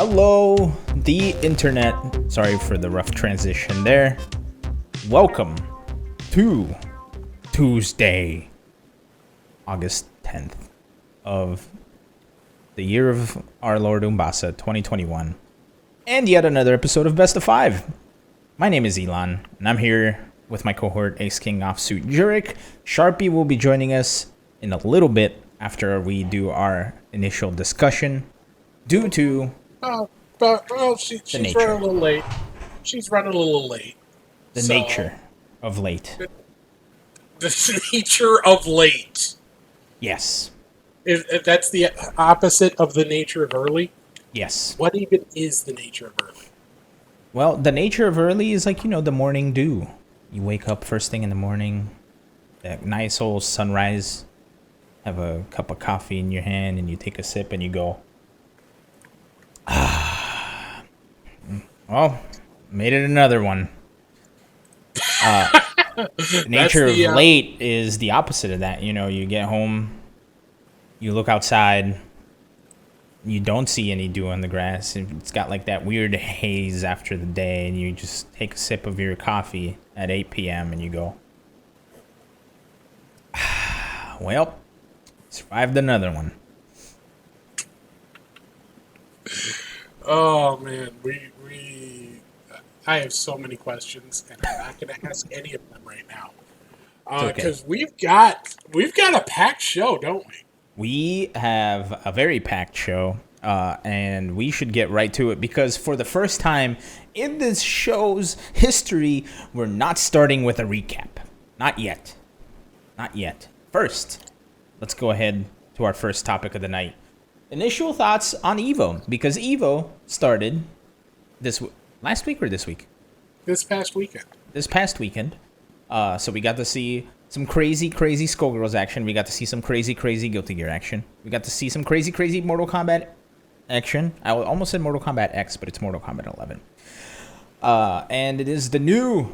Hello, the internet. Sorry for the rough transition there. Welcome to Tuesday, August 10th of the year of our Lord Umbasa 2021, and yet another episode of Best of 5. My name is Elon, and I'm here with my cohort Ace King Offsuit Jurek. Sharpie will be joining us in a little bit after we do our initial discussion due to she's running a little late. She's running a little late. The nature of late. The nature of late. Yes. If that's the opposite of the nature of early? Yes. What even is the nature of early? Well, the nature of early is like, the morning dew. You wake up first thing in the morning, that nice old sunrise, have a cup of coffee in your hand, and you take a sip and you go, well, made it another one. Nature of late is the opposite of that. You get home, you look outside, you don't see any dew on the grass. It's got like that weird haze after the day, and you just take a sip of your coffee at 8 p.m. and you go, well, survived another one. Oh man, I have so many questions, and I'm not going to ask any of them right now because we've got a packed show, don't we? We have a very packed show, and we should get right to it because for the first time in this show's history, we're not starting with a recap. Not yet. First, let's go ahead to our first topic of the night. Initial thoughts on EVO, because EVO started last week or this week? This past weekend. So we got to see some crazy Skullgirls action. We got to see some crazy Guilty Gear action. We got to see some crazy Mortal Kombat action. I almost said Mortal Kombat X, but it's Mortal Kombat 11. And it is the new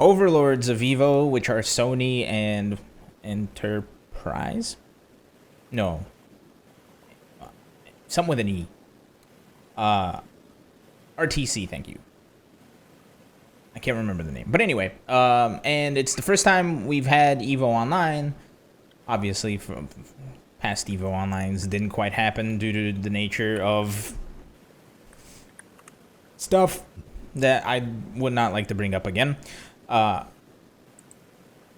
overlords of EVO, which are Sony and Enterprise? No. Something with an E. RTC, thank you. I can't remember the name. But anyway, and it's the first time we've had EVO Online. Obviously, from past EVO Onlines didn't quite happen due to the nature of stuff that I would not like to bring up again. But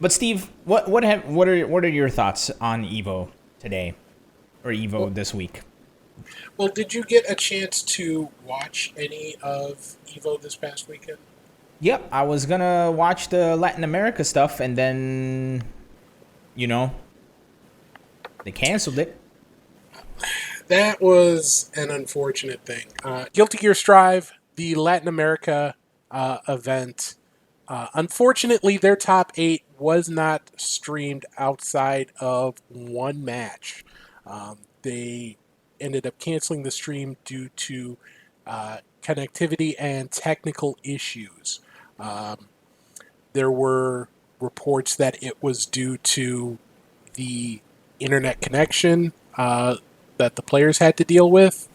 Steve, what are your thoughts on EVO today, or EVO this week? Well, did you get a chance to watch any of EVO this past weekend? Yep, I was gonna watch the Latin America stuff, and then, they canceled it. That was an unfortunate thing. Guilty Gear Strive, the Latin America event, unfortunately, their top 8 was not streamed outside of one match. They ended up canceling the stream due to connectivity and technical issues. There were reports that it was due to the internet connection that the players had to deal with,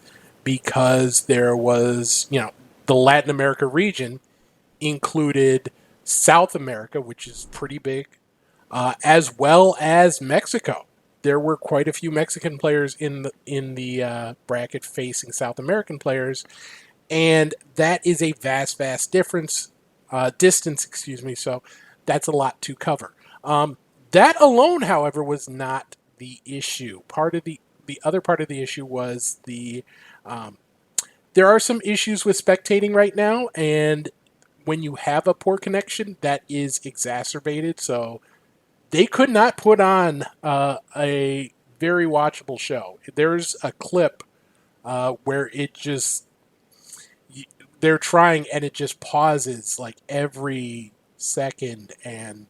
because there was, the Latin America region included South America, which is pretty big, as well as Mexico. There were quite a few Mexican players in the bracket facing South American players, and that is a vast distance. So that's a lot to cover. That alone, however, was not the issue. The other part of the issue was there are some issues with spectating right now, and when you have a poor connection, that is exacerbated. So they could not put on a very watchable show. There's a clip where they're trying and it just pauses like every second, and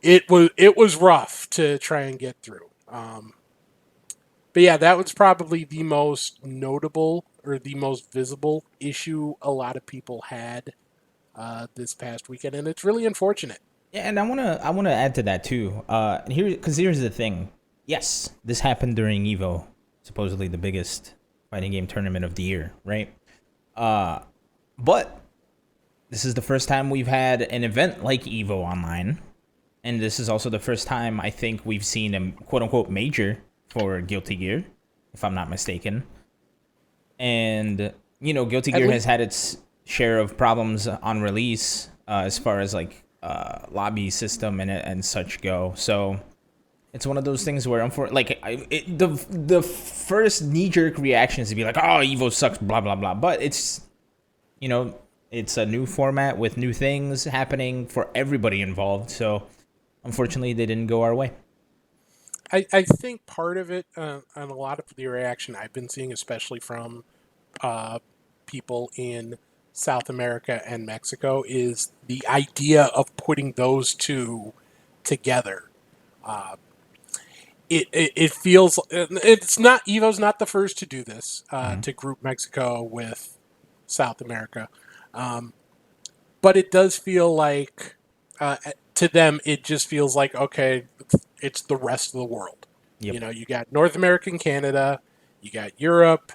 it was rough to try and get through. But yeah, that was probably the most notable or the most visible issue a lot of people had this past weekend, and it's really unfortunate. Yeah, and I wanna add to that too. Here's the thing. Yes, this happened during EVO, supposedly the biggest fighting game tournament of the year, right? But this is the first time we've had an event like EVO Online. And this is also the first time I think we've seen a quote-unquote major for Guilty Gear, if I'm not mistaken. And, Guilty Gear has had its share of problems on release as far as, lobby system and such go. So it's one of those things where, the first knee-jerk reaction is to be like, oh, EVO sucks, blah, blah, blah. But it's, it's a new format with new things happening for everybody involved. So unfortunately, they didn't go our way. I think part of it, and a lot of the reaction I've been seeing, especially from people in South America and Mexico, is the idea of putting those two together. It feels it's not EVO's not the first to do this, to group Mexico with South America, but it does feel like to them it just feels like, okay, it's the rest of the world. Yep. You got North America and Canada, you got Europe,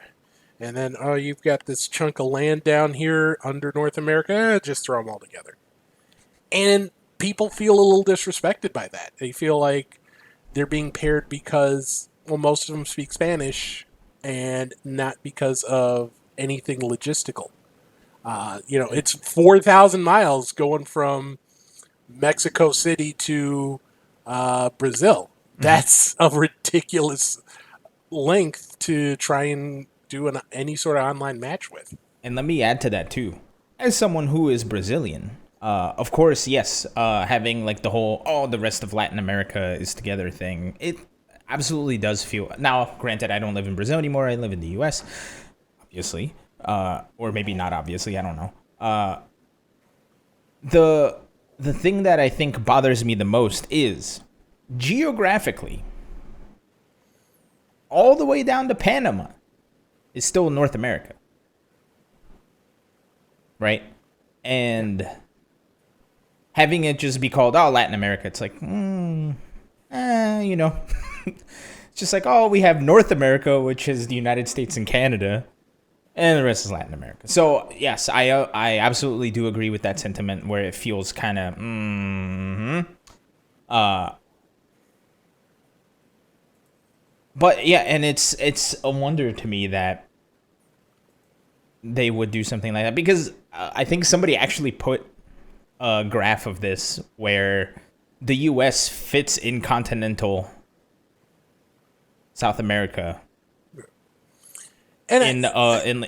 and then you've got this chunk of land down here under North America. Just throw them all together, and people feel a little disrespected by that. They feel like they're being paired because, well, most of them speak Spanish, and not because of anything logistical. It's 4,000 miles going from Mexico City to Brazil. That's a ridiculous length to try and do any sort of online match with. And let me add to that too. As someone who is Brazilian, of course, yes, having the whole, the rest of Latin America is together thing, it absolutely does feel... Now, granted, I don't live in Brazil anymore. I live in the U.S., obviously. Or maybe not obviously, I don't know. The thing that I think bothers me the most is, geographically, all the way down to Panama is still North America. Right? And having it just be called, Latin America, it's like, It's just like, we have North America, which is the United States and Canada, and the rest is Latin America. So, yes, I absolutely do agree with that sentiment where it feels kind of, But, yeah, and it's a wonder to me that they would do something like that, because I think somebody actually put a graph of this where the U.S. fits in continental South America and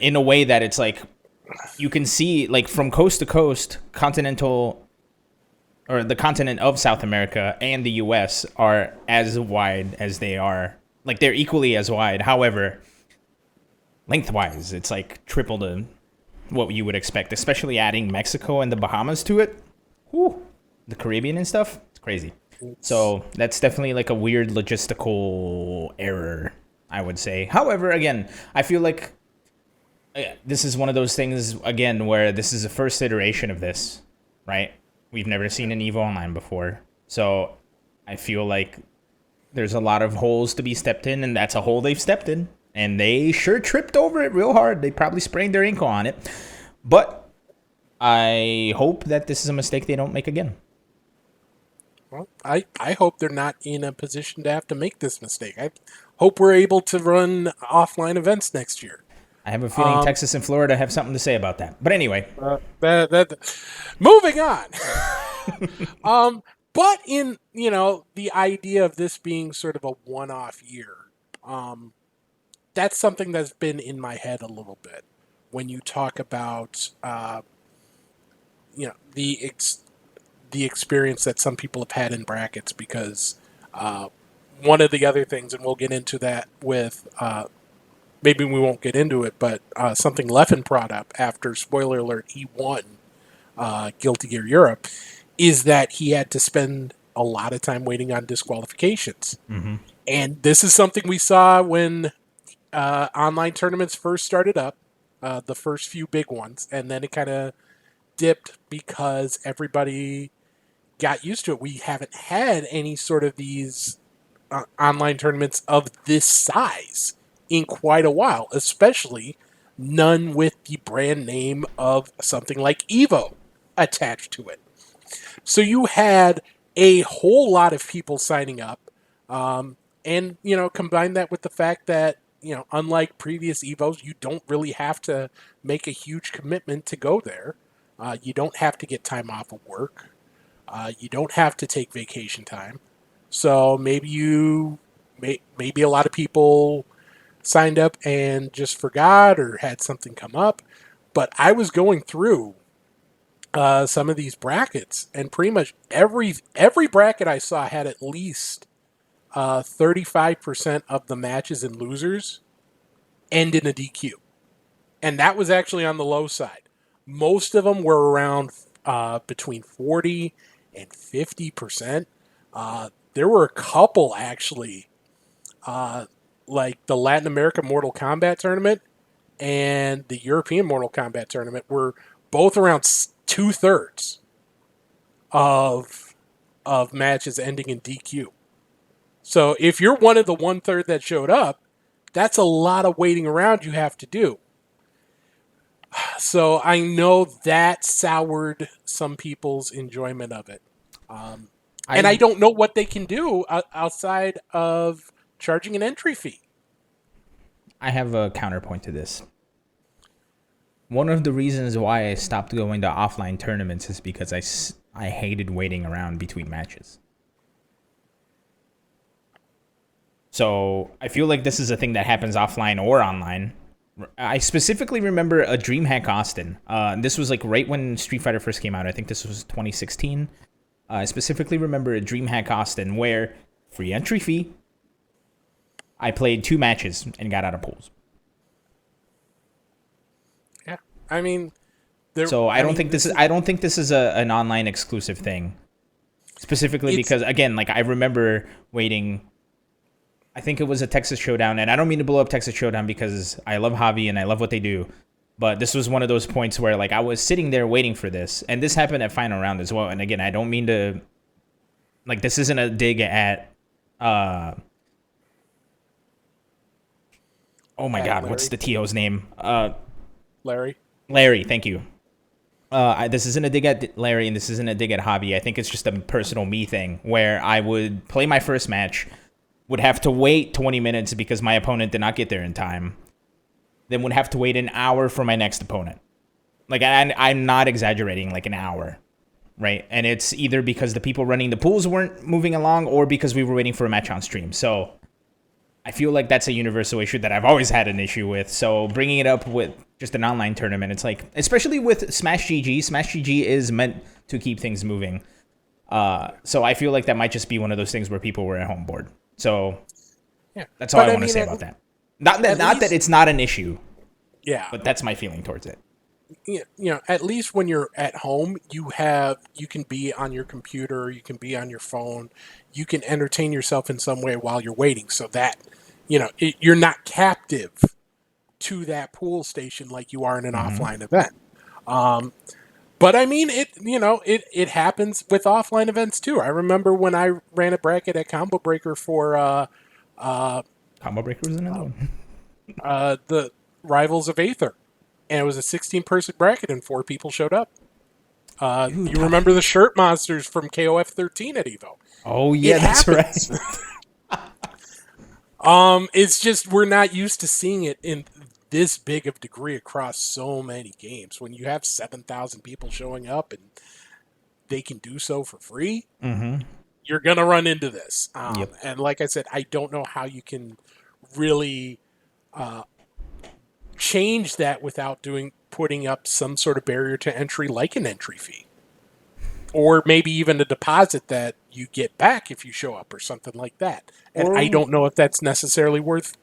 in a way that it's like you can see from coast to coast, continental or the continent of South America and the U.S. are as wide as they are. They're equally as wide. However, lengthwise, it's triple to what you would expect, especially adding Mexico and the Bahamas to it. Whew, the Caribbean and stuff. It's crazy. So that's definitely a weird logistical error, I would say. However, again, I feel like this is one of those things, again, where this is the first iteration of this, right? We've never seen an EVO Online before. So I feel like there's a lot of holes to be stepped in, and that's a hole they've stepped in. And they sure tripped over it real hard. They probably sprained their ankle on it. But I hope that this is a mistake they don't make again. Well, I hope they're not in a position to have to make this mistake. I hope we're able to run offline events next year. I have a feeling Texas and Florida have something to say about that. But anyway. Moving on. But in, the idea of this being sort of a one-off year, that's something that's been in my head a little bit when you talk about, the experience that some people have had in brackets, because one of the other things, and we'll get into that with, maybe we won't get into it, but something Leffen brought up after, spoiler alert, he won Guilty Gear Europe, is that he had to spend a lot of time waiting on disqualifications. Mm-hmm. And this is something we saw when online tournaments first started up, the first few big ones, and then it kind of dipped because everybody got used to it. We haven't had any sort of these online tournaments of this size in quite a while, especially none with the brand name of something like Evo attached to it. So you had a whole lot of people signing up, and combine that with the fact that unlike previous Evos, you don't really have to make a huge commitment to go there. You don't have to get time off of work. You don't have to take vacation time. So maybe a lot of people signed up and just forgot or had something come up. But I was going through some of these brackets, and pretty much every bracket I saw had at least 35% of the matches and losers end in a DQ. And that was actually on the low side. Most of them were around between 40 and 50%. There were a couple, actually, like the Latin America Mortal Kombat tournament and the European Mortal Kombat tournament were both around 2/3 of matches ending in DQ. So if you're one of the 1/3 that showed up, that's a lot of waiting around you have to do. So I know that soured some people's enjoyment of it. And I don't know what they can do outside of charging an entry fee. I have a counterpoint to this. One of the reasons why I stopped going to offline tournaments is because I hated waiting around between matches. So I feel like this is a thing that happens offline or online. I specifically remember a DreamHack Austin. This was like right when Street Fighter first came out. I think this was 2016. I specifically remember a DreamHack Austin where free entry fee. I played 2 matches and got out of pools. Yeah, I mean, I don't think this is an online exclusive thing. Specifically because again, like I remember waiting. I think it was a Texas Showdown, and I don't mean to blow up Texas Showdown because I love Javi and I love what they do, but this was one of those points where like I was sitting there waiting for this, and this happened at Final Round as well. And again, I don't mean to, like, this isn't a dig at, oh my God, Larry. What's the TO's name? Larry. Larry, thank you. This isn't a dig at Larry, and this isn't a dig at Javi. I think it's just a personal me thing where I would play my first match, would have to wait 20 minutes because my opponent did not get there in time, then would have to wait an hour for my next opponent. Like, I'm not exaggerating, like an hour, right? And it's either because the people running the pools weren't moving along or because we were waiting for a match on stream. So I feel like that's a universal issue that I've always had an issue with. So bringing it up with just an online tournament, it's like, especially with Smash GG is meant to keep things moving. So I feel like that might just be one of those things where people were at home bored. So yeah, that's all I want to say about that. Not that it's not an issue. Yeah, but that's my feeling towards it. At least when you're at home, you can be on your computer, you can be on your phone, you can entertain yourself in some way while you're waiting, so that you're not captive to that pool station like you are in an offline event. But I mean, it happens with offline events too. I remember when I ran a bracket at Combo Breaker for Combo Breaker was another one. The Rivals of Aether, and it was a 16-person bracket, and 4 people showed up. You remember the shirt monsters from KOF 13 at Evo? Oh yeah, that's right. It's just we're not used to seeing it in this big of degree across so many games. When you have 7,000 people showing up and they can do so for free, you're gonna run into this. And like I said, I don't know how you can really change that without putting up some sort of barrier to entry, like an entry fee, or maybe even a deposit that you get back if you show up, or something like that. And I don't know if that's necessarily worth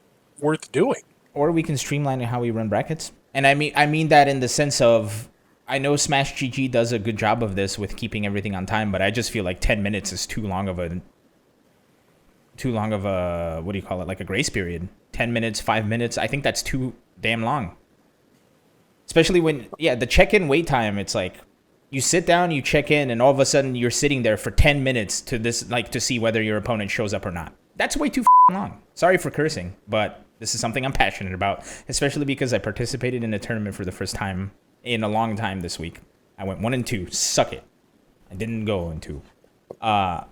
doing. Or we can streamline how we run brackets. And I mean that in the sense of, I know Smash GG does a good job of this with keeping everything on time, but I just feel like 10 minutes is too long of a what do you call it? Like a grace period. 10 minutes, 5 minutes. I think that's too damn long. Especially when, the check-in wait time, it's like you sit down, you check in, and all of a sudden you're sitting there for 10 minutes to see whether your opponent shows up or not. That's way too long. Sorry for cursing, but This is something I'm passionate about, especially because I participated in a tournament for the first time in a long time this week. I went 1-2. Suck it. I didn't go 2. But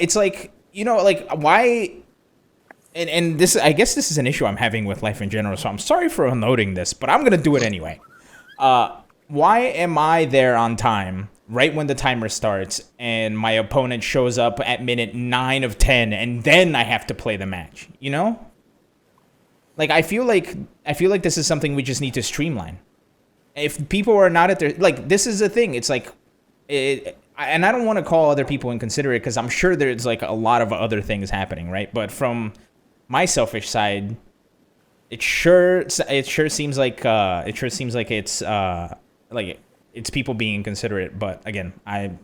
it's like, why? And this, I guess this is an issue I'm having with life in general, so I'm sorry for unloading this, but I'm going to do it anyway. Why am I there on time, right when the timer starts, and my opponent shows up at minute 9 of 10, and then I have to play the match, Like, I feel like this is something we just need to streamline. If people are not at their, like, this is a thing, it's like, and I don't want to call other people inconsiderate, because I'm sure there's, like, a lot of other things happening, right? But from my selfish side, it sure seems like it's people being inconsiderate. But again,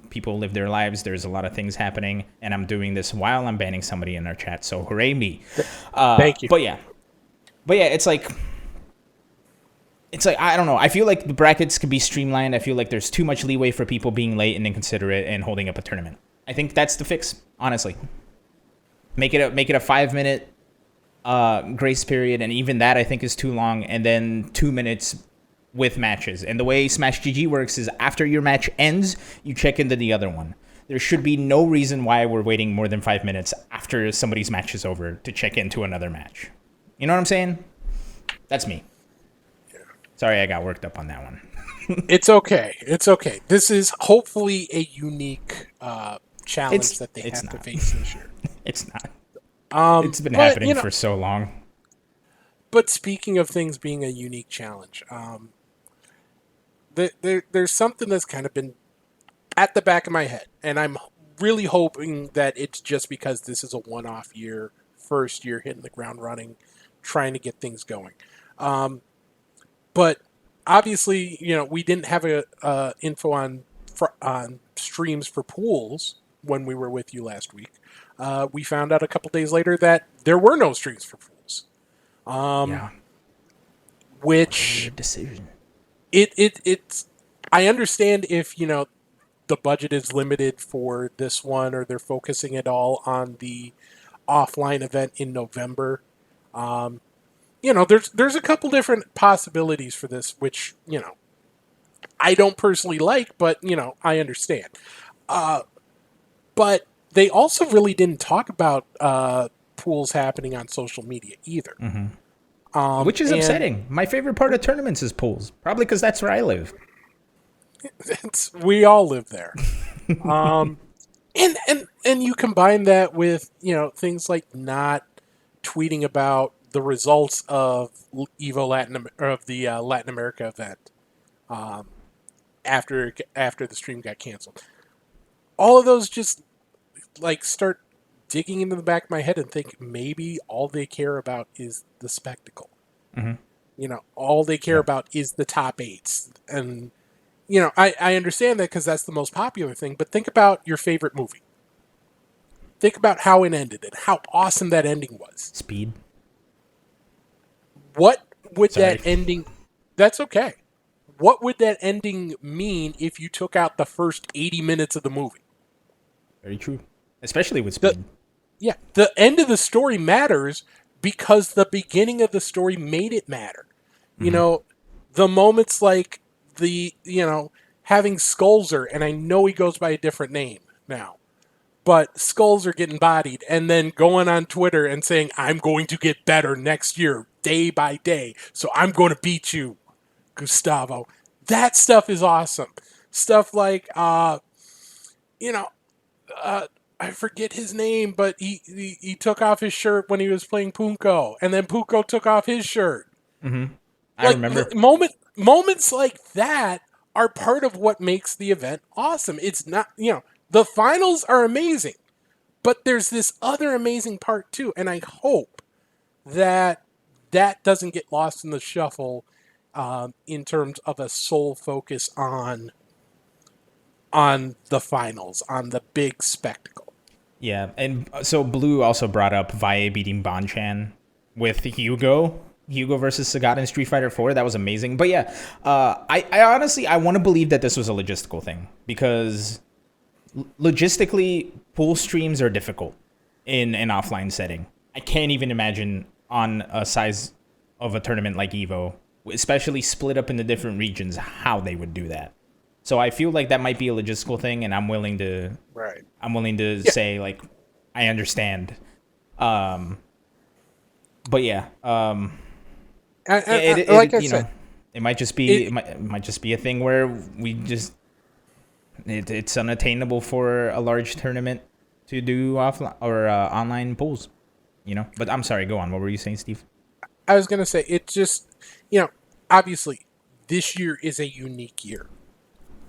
people live their lives. There's a lot of things happening, and I'm doing this while I'm banning somebody in our chat. So hooray me! Thank you. But yeah, it's like I don't know. I feel like the brackets could be streamlined. I feel like there's too much leeway for people being late and inconsiderate and holding up a tournament. I think that's the fix. Honestly, make it a 5-minute grace period, and even that I think is too long, and then 2 minutes with matches. And the way Smash GG works is after your match ends, you check into the other one. There should be no reason why we're waiting more than 5 minutes after somebody's match is over to check into another match. You know what I'm saying? That's me. Yeah. Sorry, I got worked up on that one. It's okay. This is hopefully a unique challenge that they have to face this year. It's not. It's been happening for so long. But speaking of things being a unique challenge, there's something that's kind of been at the back of my head, and I'm really hoping that it's just because this is a one-off year, first year hitting the ground running, trying to get things going. But obviously, we didn't have a info on streams for pools when we were with you last week. We found out a couple days later that there were no streams for pools. Which decision. It's I understand if the budget is limited for this one, or they're focusing it all on the offline event in November. There's a couple different possibilities for this, which I don't personally like, but I understand. But they also really didn't talk about pools happening on social media either. Mm-hmm. Which is upsetting. My favorite part of tournaments is pools. Probably because that's where I live. We all live there. And you combine that with, things like not tweeting about the results of the Latin America event after the stream got canceled. All of those just start digging into the back of my head and think maybe all they care about is the spectacle. Mm-hmm. All they care about is the top 8s. And, I understand that because that's the most popular thing, but think about your favorite movie. Think about how it ended and how awesome that ending was. Speed. What would that ending... That's okay. What would that ending mean if you took out the first 80 minutes of the movie? Very true. Especially with Speed. The end of the story matters because the beginning of the story made it matter. Mm-hmm. The moments like having Skullzer, and I know he goes by a different name now, but Skullzer getting bodied and then going on Twitter and saying, I'm going to get better next year, day by day, so I'm going to beat you, Gustavo. That stuff is awesome. Stuff like, I forget his name, but he took off his shirt when he was playing Punko, and then Punko took off his shirt. Mm-hmm. I remember. Moments like that are part of what makes the event awesome. It's not, the finals are amazing, but there's this other amazing part too, and I hope that doesn't get lost in the shuffle in terms of a sole focus on the finals, on the big spectacle. Yeah, and so Blue also brought up Valle beating Bonchan with Hugo versus Sagat in Street Fighter 4. That was amazing. But yeah, I honestly, I want to believe that this was a logistical thing, because logistically, pool streams are difficult in an offline setting. I can't even imagine on a size of a tournament like Evo, especially split up into different regions, how they would do that. So I feel like that might be a logistical thing, and I'm willing to say like I understand. But yeah, it might just be it might just be a thing where we just it's unattainable for a large tournament to do offline or online polls, But I'm sorry, go on. What were you saying, Steve? I was gonna say it just obviously this year is a unique year,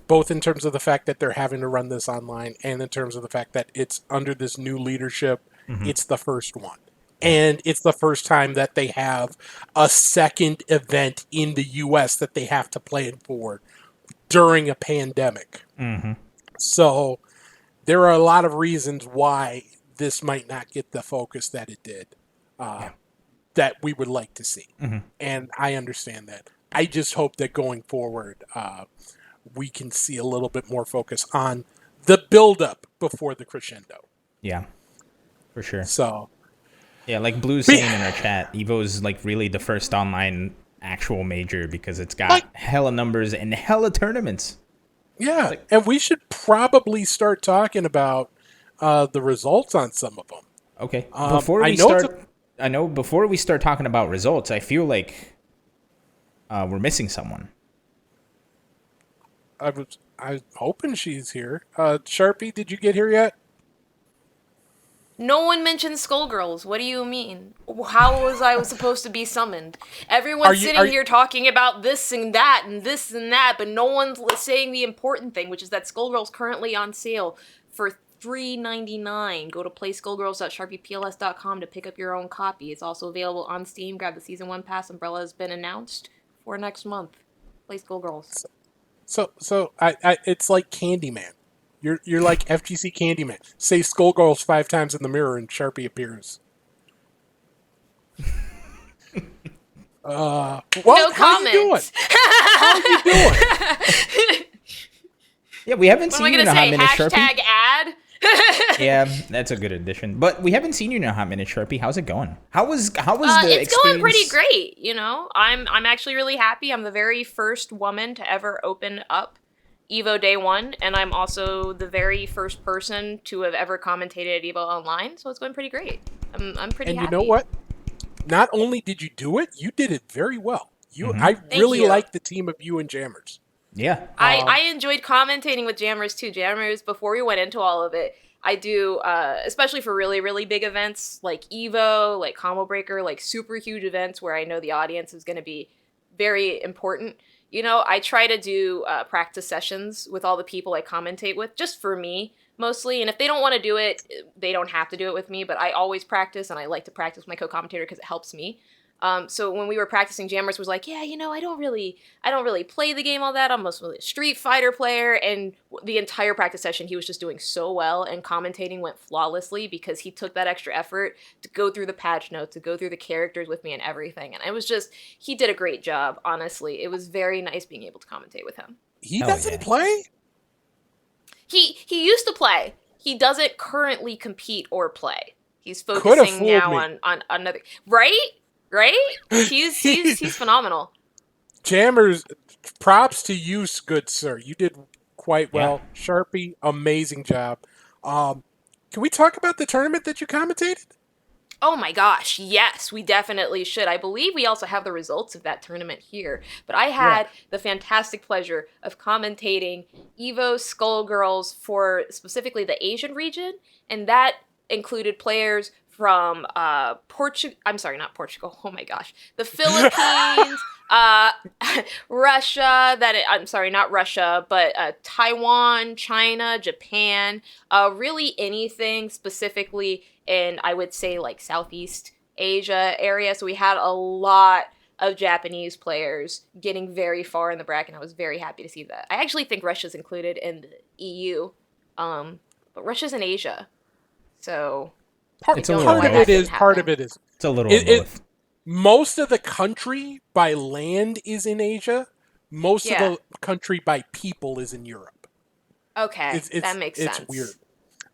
both in terms of the fact that they're having to run this online and in terms of the fact that it's under this new leadership. Mm-hmm. It's the first one. And it's the first time that they have a second event in the U.S. that they have to plan for during a pandemic. Mm-hmm. So there are a lot of reasons why this might not get the focus that it did, that we would like to see. Mm-hmm. And I understand that. I just hope that going forward, we can see a little bit more focus on the build-up before the crescendo. Yeah, for sure. So... yeah, like Blue's saying in our chat, Evo is like really the first online actual major because it's got hella numbers and hella tournaments. Yeah, and we should probably start talking about the results on some of them. Okay. Before we start talking about results, I feel like we're missing someone. I was hoping she's here. Sharpie, did you get here yet? No one mentioned Skullgirls. What do you mean? How was I supposed to be summoned? Everyone's sitting here talking about this and that, but no one's saying the important thing, which is that Skullgirls currently on sale for $3.99. Go to playskullgirls.sharpiepls.com to pick up your own copy. It's also available on Steam. Grab the Season 1 pass. Umbrella has been announced for next month. Play Skullgirls. So it's like Candyman. You're like FGC Candyman. Say Skullgirls 5 times in the mirror and Sharpie appears. No how you doing? How you doing? Yeah, we haven't seen you in a hot minute, Sharpie. Hashtag ad? Yeah, that's a good addition. But we haven't seen you in a hot minute, Sharpie. How's it going? How was the experience? It's going pretty great, I'm actually really happy. I'm the very first woman to ever open up Evo Day 1, and I'm also the very first person to have ever commentated at Evo Online, so it's going pretty great. I'm pretty happy. And you know what? Not only did you do it, you did it very well. Mm-hmm. I really like the team of you and Jammers. Yeah. I enjoyed commentating with Jammers, too. Jammers, before we went into all of it, I do, especially for really, really big events like Evo, like Combo Breaker, like super huge events where I know the audience is going to be very important. I try to do practice sessions with all the people I commentate with, just for me, mostly. And if they don't want to do it, they don't have to do it with me. But I always practice, and I like to practice with my co-commentator because it helps me. So when we were practicing, Jammers was like, yeah, I don't really play the game all that. I'm mostly a Street Fighter player. And the entire practice session, he was just doing so well, and commentating went flawlessly because he took that extra effort to go through the patch notes, to go through the characters with me and everything. And it was just, he did a great job, honestly. It was very nice being able to commentate with him. He doesn't play? He used to play. He doesn't currently compete or play. He's focusing now on another, right? He's phenomenal. Jammers, props to you, good sir. You did quite well. Yeah. Sharpie, amazing job. Can we talk about the tournament that you commentated? Oh my gosh, yes, we definitely should. I believe we also have the results of that tournament here. But I had the fantastic pleasure of commentating Evo Skullgirls for specifically the Asian region, and that included players from Portugal. I'm sorry, not Portugal. Oh my gosh, the Philippines, Russia. I'm sorry, not Russia, but Taiwan, China, Japan. Really anything specifically in, I would say, like Southeast Asia area. So we had a lot of Japanese players getting very far in the bracket. I was very happy to see that. I actually think Russia's included in the EU, but Russia's in Asia, so. Part of it is. It's a little of both. Most of the country by land is in Asia. Most of the country by people is in Europe. Okay, that makes sense. It's weird.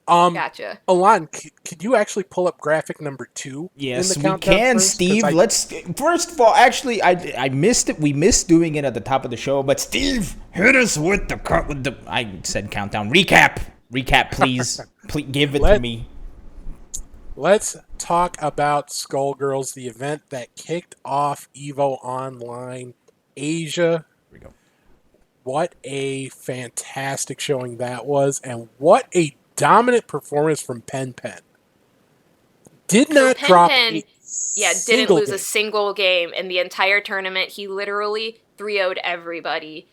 Gotcha. Alon, could you actually pull up graphic number 2? Yes, in the we can, first? Steve. Let's first of all, actually, I missed it. We missed doing it at the top of the show, but Steve, hit us with the. I said countdown recap. Recap, please. Please give it to me. Let's talk about Skullgirls, the event that kicked off EVO Online Asia. Here we go. What a fantastic showing that was, and what a dominant performance from Pen. Did not drop a didn't lose game. a single game in the entire tournament. He literally 3-0'd everybody.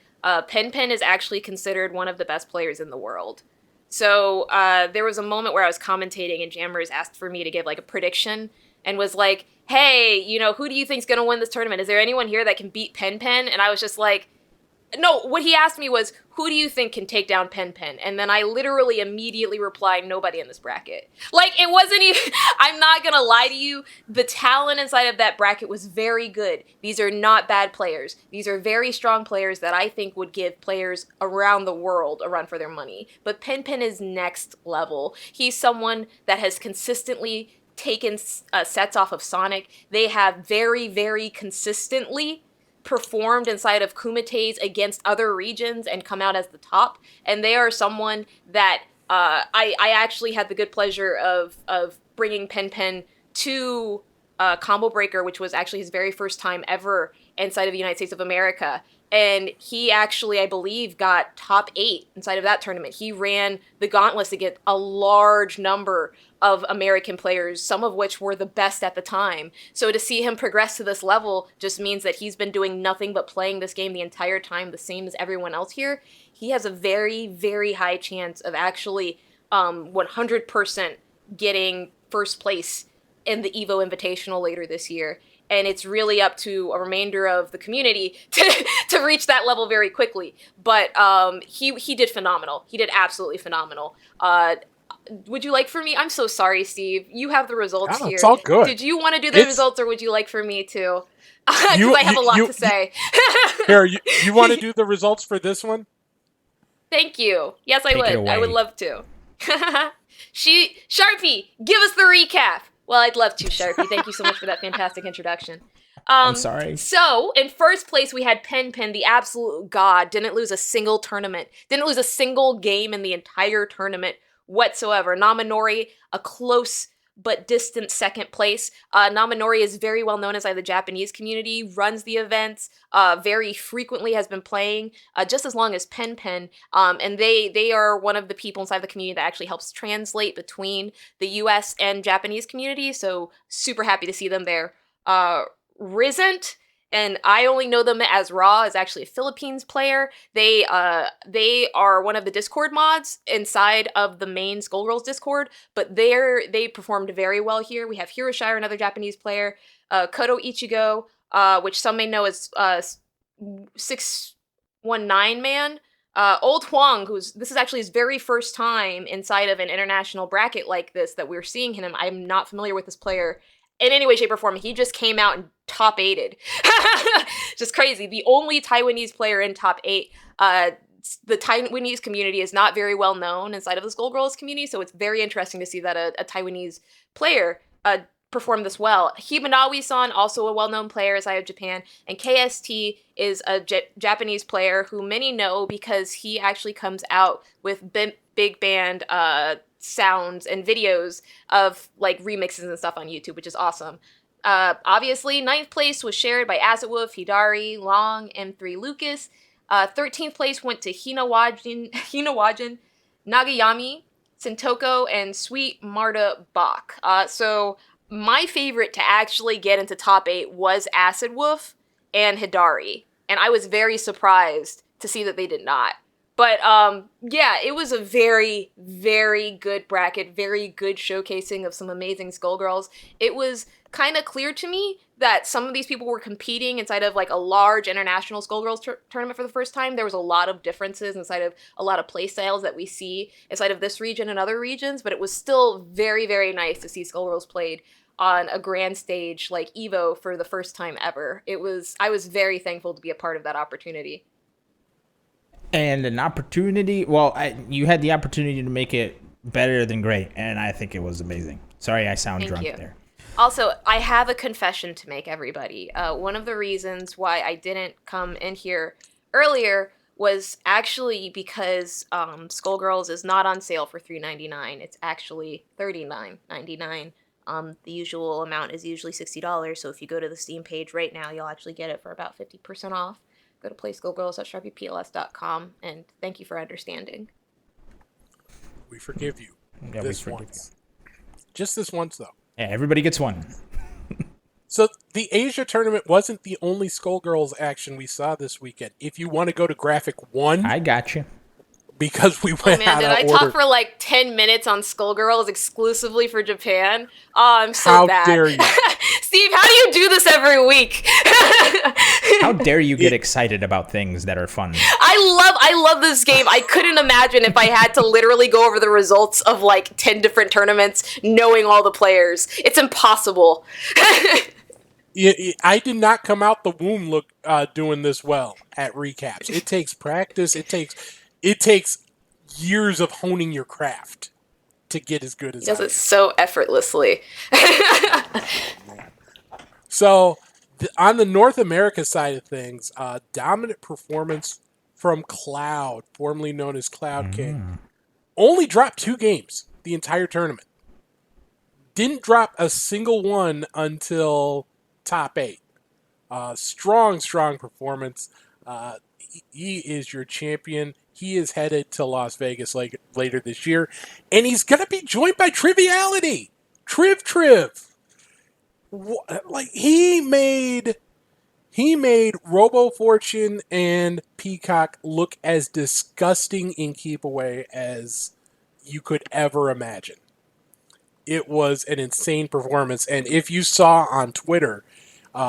Pen is actually considered one of the best players in the world. So there was a moment where I was commentating and Jammers asked for me to give like a prediction and was like, hey, who do you think's going to win this tournament? Is there anyone here that can beat Pen? And I was just like, no, what he asked me was, who do you think can take down Pen? And then I literally immediately replied, nobody in this bracket. Like, it wasn't even, I'm not going to lie to you, the talent inside of that bracket was very good. These are not bad players. These are very strong players that I think would give players around the world a run for their money. But Pen is next level. He's someone that has consistently taken sets off of Sonic. They have very, very consistently performed inside of kumates against other regions and come out as the top, and they are someone that I actually had the good pleasure of bringing Pen to Combo Breaker, which was actually his very first time ever inside of the United States of America, and he actually, I believe, got top 8 inside of that tournament. He ran the gauntlets against a large number of American players, some of which were the best at the time. So to see him progress to this level just means that he's been doing nothing but playing this game the entire time, the same as everyone else here. He has a very, very high chance of actually 100% getting first place in the EVO Invitational later this year. And it's really up to a remainder of the community to reach that level very quickly. But he did phenomenal. He did absolutely phenomenal. Would you like for me? I'm so sorry, Steve. You have the results here. It's all good. Did you want to do the results, or would you like for me to? Because I have a lot to say. Here, you want to do the results for this one? Thank you. Yes, I would. I would love to. Sharpie, give us the recap. Well, I'd love to, Sharpie. Thank you so much for that fantastic introduction. I'm sorry. So, in first place, we had Pen, the absolute god. Didn't lose a single tournament. Didn't lose a single game in the entire tournament whatsoever. Naminori, a close but distant second place. Naminori is very well known inside the Japanese community, runs the events, very frequently has been playing just as long as Pen. And they are one of the people inside the community that actually helps translate between the US and Japanese community, so super happy to see them there. Risent, and I only know them as Raw, is actually a Philippines player. They are one of the Discord mods inside of the main Skullgirls Discord, but they performed very well here. We have Hiroshire, another Japanese player, Koto Ichigo, which some may know as 619 Man, Old Huang, this is actually his very first time inside of an international bracket like this that we're seeing him. I'm not familiar with this player in any way, shape, or form. He just came out and top 8'd. Just crazy. The only Taiwanese player in top 8. The Taiwanese community is not very well known inside of the Skullgirls community, so it's very interesting to see that a Taiwanese player perform this well. Himanawi-san, also a well-known player inside of Japan, and KST is a Japanese player who many know because he actually comes out with big band sounds and videos of like remixes and stuff on YouTube, which is awesome. Obviously, 9th place was shared by Acid Wolf, Hidari, Long, M3 Lucas. 13th place went to Hinawajin, Nagayami, Sintoko, and Sweet Marta Bach. So my favorite to actually get into top 8 was Acid Wolf and Hidari, and I was very surprised to see that they did not. But yeah, it was a very, very good bracket, very good showcasing of some amazing Skullgirls. It was kind of clear to me that some of these people were competing inside of like a large international Skullgirls tournament for the first time. There was a lot of differences inside of a lot of play styles that we see inside of this region and other regions, but it was still very, very nice to see Skullgirls played on a grand stage like EVO for the first time ever. I was very thankful to be a part of that opportunity. And an opportunity, well, you had the opportunity to make it better than great, and I think it was amazing. Sorry I sound Thank drunk you. there. Also, I have a confession to make, everybody. One of the reasons why I didn't come in here earlier was actually because Skullgirls is not on sale for $3.99. It's actually $39.99. The usual amount is usually $60, so if you go to the Steam page right now, you'll actually get it for about 50% off. Go to playskullgirls.sharpiepls.com, and thank you for understanding. We forgive you. Yeah, this we forgive once. Just this once, though. Yeah, everybody gets one. So the Asia tournament wasn't the only Skullgirls action we saw this weekend. If you want to go to graphic 1, I got you. because we went out Did of I order. talk for like 10 minutes on Skullgirls exclusively for Japan? Oh, I'm so How bad. dare you? Steve, how do you do this every week? How dare you get excited about things that are fun? I love this game. I couldn't imagine if I had to literally go over the results of like 10 different tournaments knowing all the players. It's impossible. I did not come out the womb doing this well at recaps. It takes practice. It takes years of honing your craft to get as good as He does I it so effortlessly. So, on the North America side of things, dominant performance from Cloud, formerly known as Cloud King. Only dropped 2 games the entire tournament. Didn't drop a single one until top 8. Strong performance. He is your champion. He is headed to Las Vegas later this year. And he's going to be joined by Triviality. Triv. Like, he made Robo Fortune and Peacock look as disgusting in Keep Away as you could ever imagine. It was an insane performance. And if you saw on Twitter,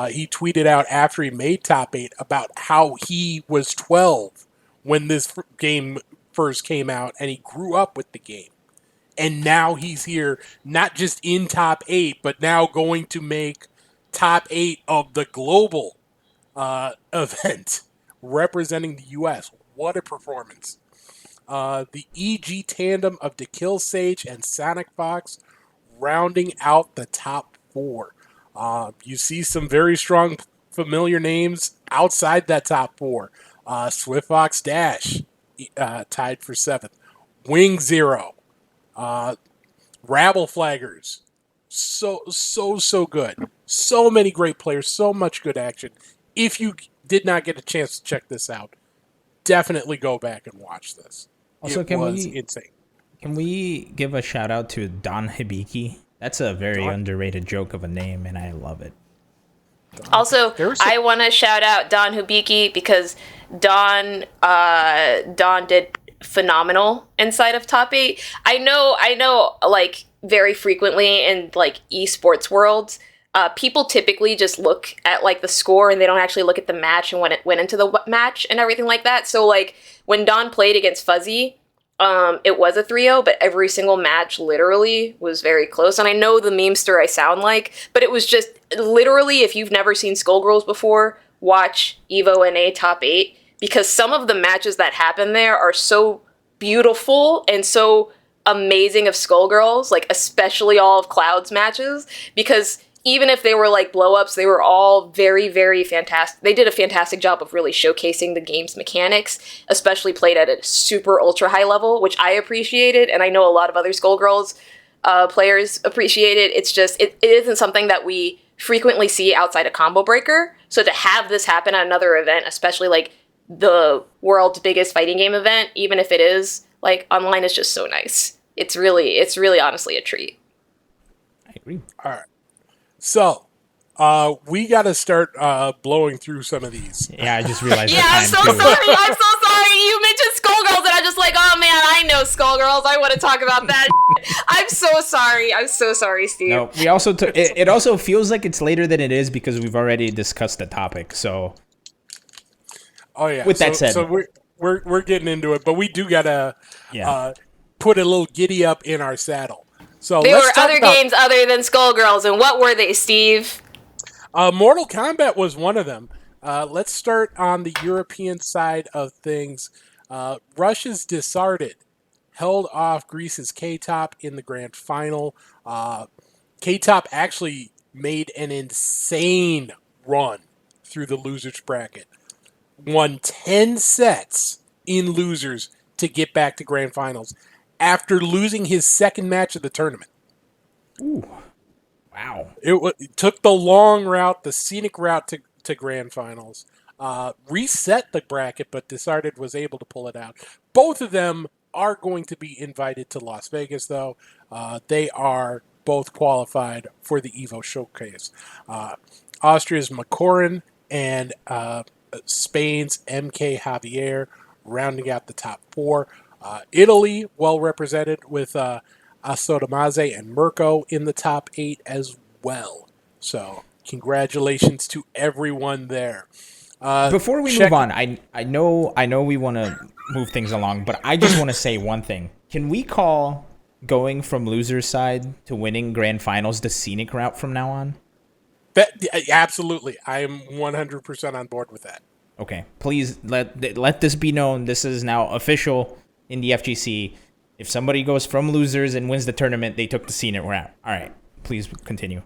he tweeted out after he made top 8 about how he was 12 when this game first came out, and he grew up with the game. And now he's here, not just in top 8, but now going to make top 8 of the global event representing the U.S. What a performance. The EG tandem of DeKill Sage and Sonic Fox rounding out the top 4. You see some very strong familiar names outside that top 4. Swift Fox Dash tied for 7th. Wing Zero. Rabble Flaggers. So good. So many great players. So much good action. If you did not get a chance to check this out, definitely go back and watch this. Also, it was insane. Can we give a shout out to Don Hibiki? That's a very underrated joke of a name, and I love it. Also, I want to shout out Don Hibiki because Don did phenomenal inside of top 8. I know, like, very frequently in, like, esports worlds, people typically just look at, like, the score and they don't actually look at the match and when it went into the match and everything like that. So, like, when Don played against Fuzzy, it was a 3-0, but every single match literally was very close. And I know the memester I sound like, but it was just literally, if you've never seen Skullgirls before, watch Evo NA top 8, because some of the matches that happen there are so beautiful and so amazing of Skullgirls, like especially all of Cloud's matches, because even if they were like blow-ups, they were all very, very fantastic. They did a fantastic job of really showcasing the game's mechanics, especially played at a super ultra high level, which I appreciated, and I know a lot of other Skullgirls players appreciate it. It's just, it isn't something that we frequently see outside of Combo Breaker, so to have this happen at another event, especially like the world's biggest fighting game event, even if it is like online, is just so nice. It's really honestly a treat. I agree. All right. So, we got to start blowing through some of these. Yeah, I just realized Yeah, I'm so sorry. You mentioned Skullgirls, and I'm just like, oh man, I know Skullgirls. I want to talk about that. I'm so sorry, Steve. No, we also it also feels like it's later than it is because we've already discussed the topic. So, oh yeah. With that said, so we're getting into it, but we do gotta put a little giddy up in our saddle. So there let's were talk other about games other than Skullgirls, and what were they, Steve? Mortal Kombat was one of them. Let's start on the European side of things. Russia's Disarted held off Greece's K-Top in the grand final. K-Top actually made an insane run through the losers bracket. Won 10 sets in losers to get back to grand finals after losing his second match of the tournament. Ooh. Wow. It took the long route, the scenic route to grand finals. Reset the bracket, but decided was able to pull it out. Both of them are going to be invited to Las Vegas, though. They are both qualified for the EVO Showcase. Austria's Makorin and Spain's MK Javier rounding out the top four. Italy, well represented with Asodamaze and Mirko in the top 8 as well. So, congratulations to everyone there. Before we move on, I know we want to move things along, but I just want to say one thing. Can we call going from loser's side to winning grand finals the scenic route from now on? Absolutely. I am 100% on board with that. Okay. Please let this be known. This is now official in the FGC. If somebody goes from losers and wins the tournament, they took the scenic route. All right. Please continue.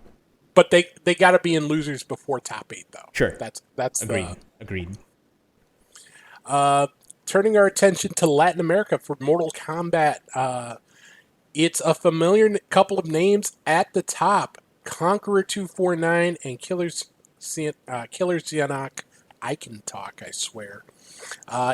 But they got to be in losers before top 8, though. Sure. That's Agreed. Turning our attention to Latin America for Mortal Kombat. It's a familiar couple of names at the top. Conqueror 249 and Killer Zianak. I can talk, I swear.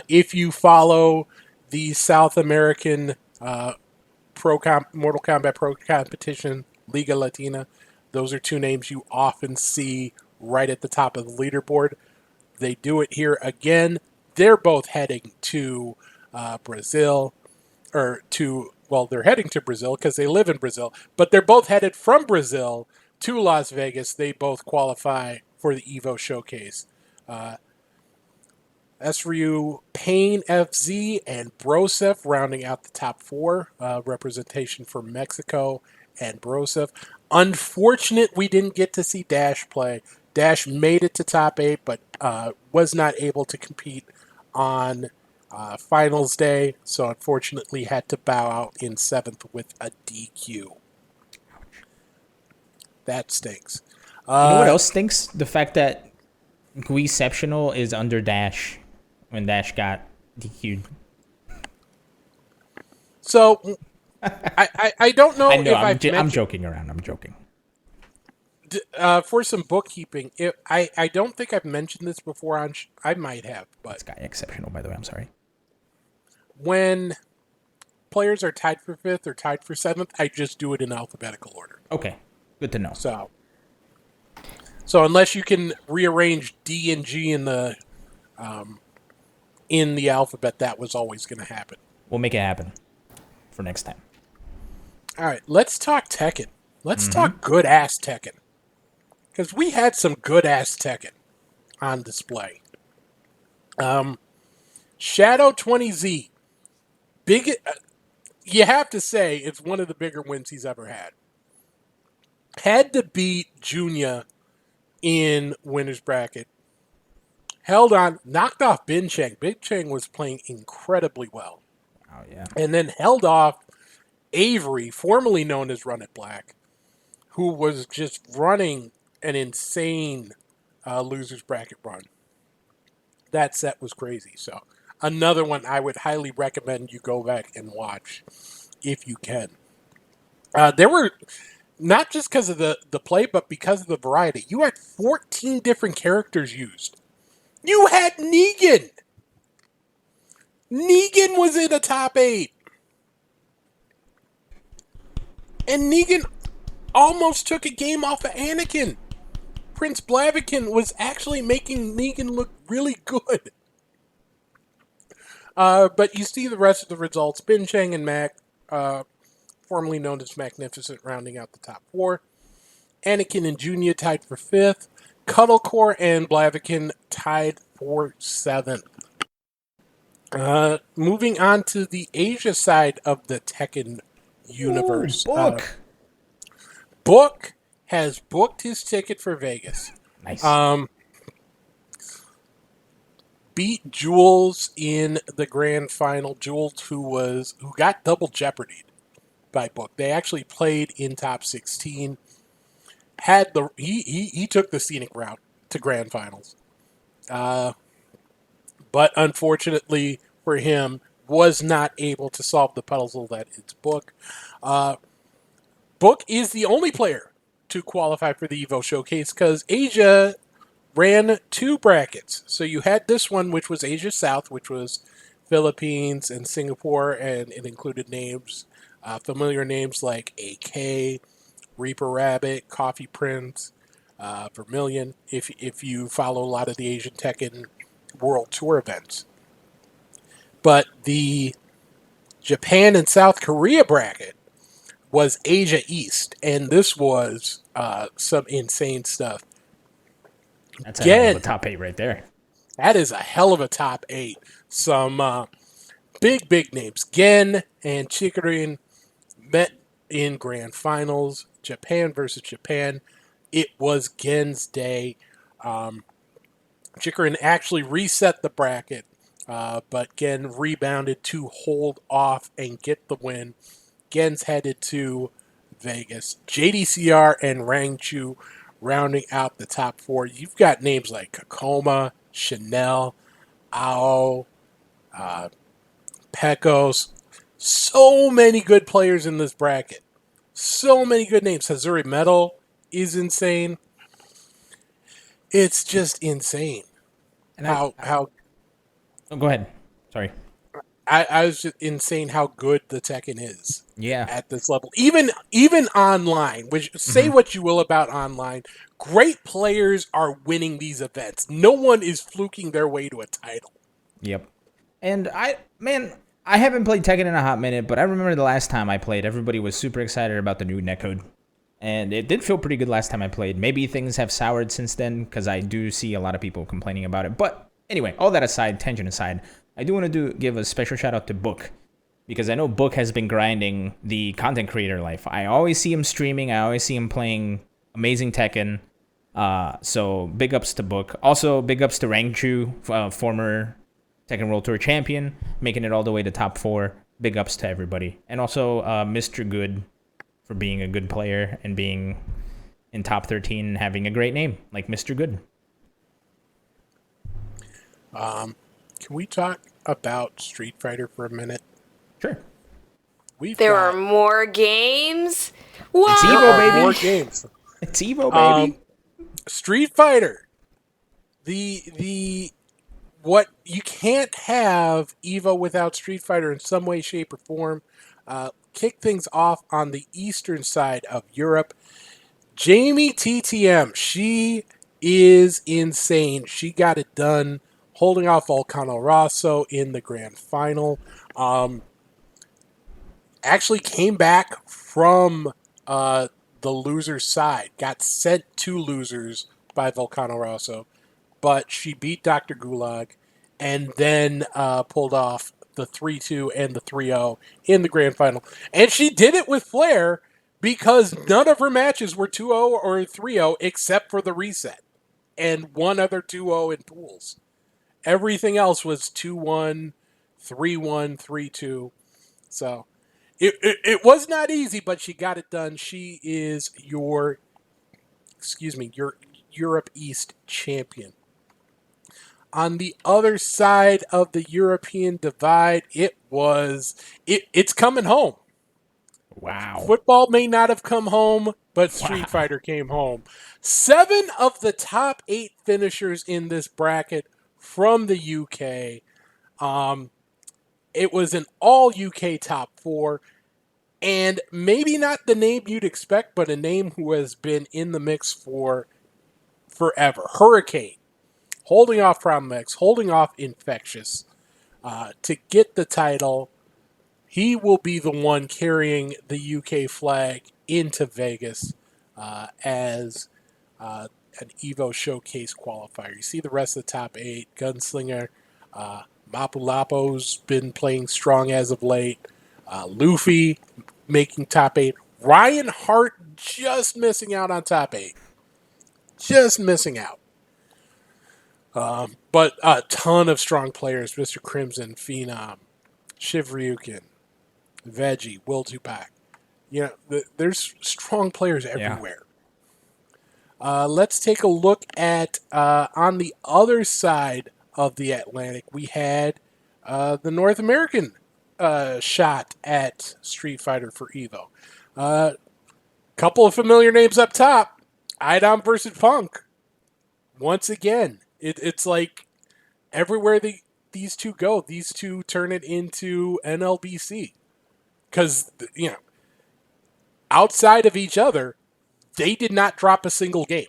If you follow the South American Mortal Kombat Pro competition, Liga Latina, those are two names you often see right at the top of the leaderboard. They do it here again. They're both heading to Brazil, they're heading to Brazil because they live in Brazil, but they're both headed from Brazil to Las Vegas. They both qualify for the EVO Showcase. SRU, Payne FZ, and Brosef rounding out the top 4. Representation for Mexico and Brosef. Unfortunate we didn't get to see Dash play. Dash made it to top 8, but was not able to compete on finals day, so unfortunately had to bow out in 7th with a DQ. That stinks. You know what else stinks? The fact that Guiceptional is under Dash when Dash got DQ'd. So, I don't know, I know if I'm joking around. I'm joking. For some bookkeeping, I don't think I've mentioned this before. I might have, but This guy exceptional, by the way. I'm sorry. When players are tied for 5th or tied for 7th, I just do it in alphabetical order. Okay, good to know. So unless you can rearrange D and G in the alphabet, that was always going to happen. We'll make it happen for next time. All right, let's talk Tekken. Let's talk good-ass Tekken. Because we had some good-ass Tekken on display. Shadow 20Z. You have to say it's one of the bigger wins he's ever had. Had to beat Junya in winner's bracket. Held on, knocked off Bin Cheng. Bin Cheng was playing incredibly well. Oh, yeah. And then held off Avery, formerly known as Run It Black, who was just running an insane loser's bracket run. That set was crazy. So another one I would highly recommend you go back and watch if you can. There were, not just because of the play, but because of the variety. You had 14 different characters used. You had Negan. Negan was in the top 8. And Negan almost took a game off of Anakin. Prince Blaviken was actually making Negan look really good. But you see the rest of the results. Bin Cheng and Mac, formerly known as Magnificent, rounding out the top 4. Anakin and Junya tied for 5th. Cuddlecore and Blaviken tied for 7th. Moving on to the Asia side of the Tekken universe. Ooh, Book. Book has booked his ticket for Vegas. Nice. beat Jules in the grand final. Jules, who got double jeopardied by Book. They actually played in top 16. He took the scenic route to grand finals. But unfortunately for him, was not able to solve the puzzle that it's Book. Book is the only player to qualify for the Evo Showcase because Asia ran 2 brackets. So you had this one, which was Asia South, which was Philippines and Singapore, and it included names, familiar names like AK, Reaper Rabbit, Coffee Prince, Vermilion, if you follow a lot of the Asian Tekken World Tour events. But the Japan and South Korea bracket was Asia East, and this was some insane stuff. That's a hell of a top 8 right there. That is a hell of a top 8. Some big names. Gen and Chikurin met in grand finals. Japan versus Japan. It was Gen's day. Chikurin actually reset the bracket, but Gen rebounded to hold off and get the win. Gen's headed to Vegas. JDCR and Rangchu rounding out the top 4. You've got names like Kakoma, Chanel, Ao, Pecos. So many good players in this bracket. So many good names. Hazuri Metal is insane. It's just insane. And how Oh, go ahead. Sorry. I was just insane how good the Tekken is. Yeah. At this level. Even online, which say what you will about online, great players are winning these events. No one is fluking their way to a title. Yep. And I haven't played Tekken in a hot minute, but I remember the last time I played, everybody was super excited about the new netcode. And it did feel pretty good last time I played. Maybe things have soured since then, because I do see a lot of people complaining about it. But anyway, all that aside, tangent aside, I do want to give a special shout out to Book, because I know Book has been grinding the content creator life. I always see him streaming. I always see him playing amazing Tekken. So big ups to Book. Also, big ups to Rangchu, former Tekken World Tour champion, making it all the way to top 4. Big ups to everybody. And also Mr. Good for being a good player and being in top 13 and having a great name like Mr. Good. Can we talk about Street Fighter for a minute? Sure. There are more games? What? It's Evo, baby. More games. It's Evo, baby. Street Fighter. The what you can't have Evo without Street Fighter in some way, shape, or form. Kick things off on the eastern side of Europe. Jamie TTM, she is insane. She got it done, holding off Volcano Rosso in the grand final. Actually came back from the loser's side. Got sent to losers by Volcano Rosso. But she beat Dr. Gulag and then pulled off the 3-2 and the 3-0 in the grand final. And she did it with flair because none of her matches were 2-0 or 3-0 except for the reset. And one other 2-0 in pools. Everything else was 2-1, 3-1, 3-2. So it was not easy, but she got it done. She is your Europe East champion. On the other side of the European divide, it's coming home. Wow. Football may not have come home, but Street Fighter came home. 7 of the top 8 finishers in this bracket from the UK. It was an all UK top 4. And maybe not the name you'd expect, but a name who has been in the mix for forever. Hurricane. Holding off Problem X, holding off Infectious to get the title. He will be the one carrying the UK flag into Vegas as an Evo Showcase qualifier. You see the rest of the top 8. Gunslinger, Mapulapo's been playing strong as of late. Luffy making top 8. Ryan Hart just missing out on top 8. Just missing out. But a ton of strong players: Mr. Crimson, Phenom, Shiv Ryukin, Veggie, Will Tupac. There's strong players everywhere. Let's take a look at on the other side of the Atlantic. We had the North American shot at Street Fighter for Evo. Couple of familiar names up top. Idom versus Punk. Once again, it's like everywhere these two go, these two turn it into NLBC. Because, outside of each other, they did not drop a single game.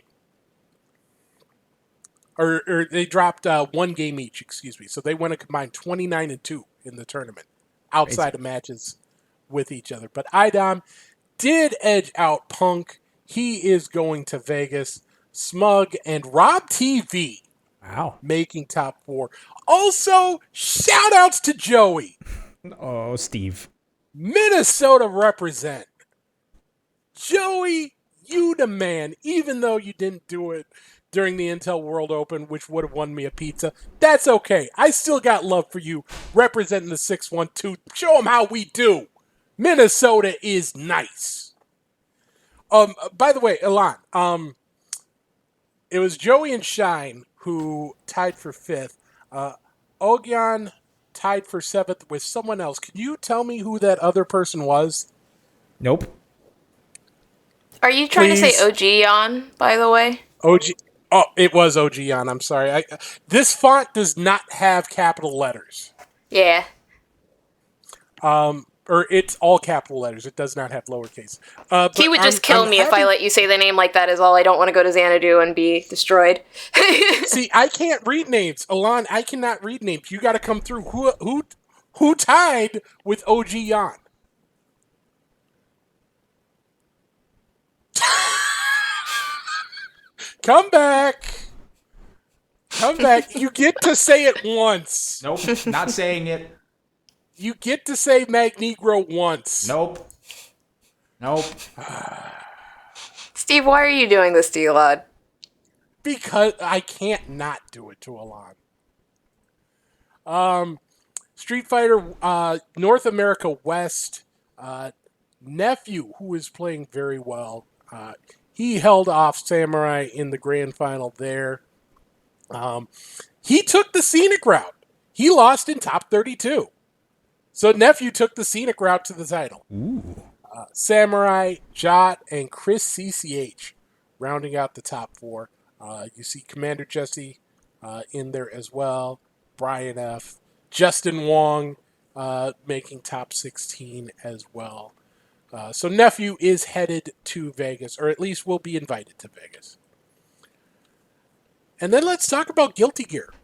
Or they dropped one game each, excuse me. So they went a combined 29-2 in the tournament, outside of matches with each other. But Idom did edge out Punk. He is going to Vegas. Smug and Rob TV. Wow. Making top 4. Also, shout outs to Joey. Oh, Steve. Minnesota represent. Joey, you the man. Even though you didn't do it during the Intel World Open, which would have won me a pizza. That's okay. I still got love for you representing the 612. Show them how we do. Minnesota is nice. By the way, Elan, it was Joey and Shine who tied for 5th. Ogyan tied for 7th with someone else. Can you tell me who that other person was? Nope. Are you trying to say OG on, by the way? OG. Oh, it was OG on. I'm sorry. This font does not have capital letters. Yeah. Or it's all capital letters. It does not have lowercase. He would just kill me if I let you say the name like that is all. I don't want to go to Xanadu and be destroyed. See, I can't read names. Alon, I cannot read names. You got to come through. Who tied with OG Yan? Come back. Come back. You get to say it once. Nope, not saying it. You get to say Magnegro once. Nope. Steve, why are you doing this to Elon? Because I can't not do it to Alon. Street Fighter North America West. Nephew, who is playing very well. He held off Samurai in the grand final there. He took the scenic route. He lost in top 32. So Nephew took the scenic route to the title. Ooh. Samurai, Jot, and Chris CCH rounding out the top 4. You see Commander Jesse in there as well. Brian F. Justin Wong making top 16 as well. So Nephew is headed to Vegas, or at least will be invited to Vegas. And then let's talk about Guilty Gear.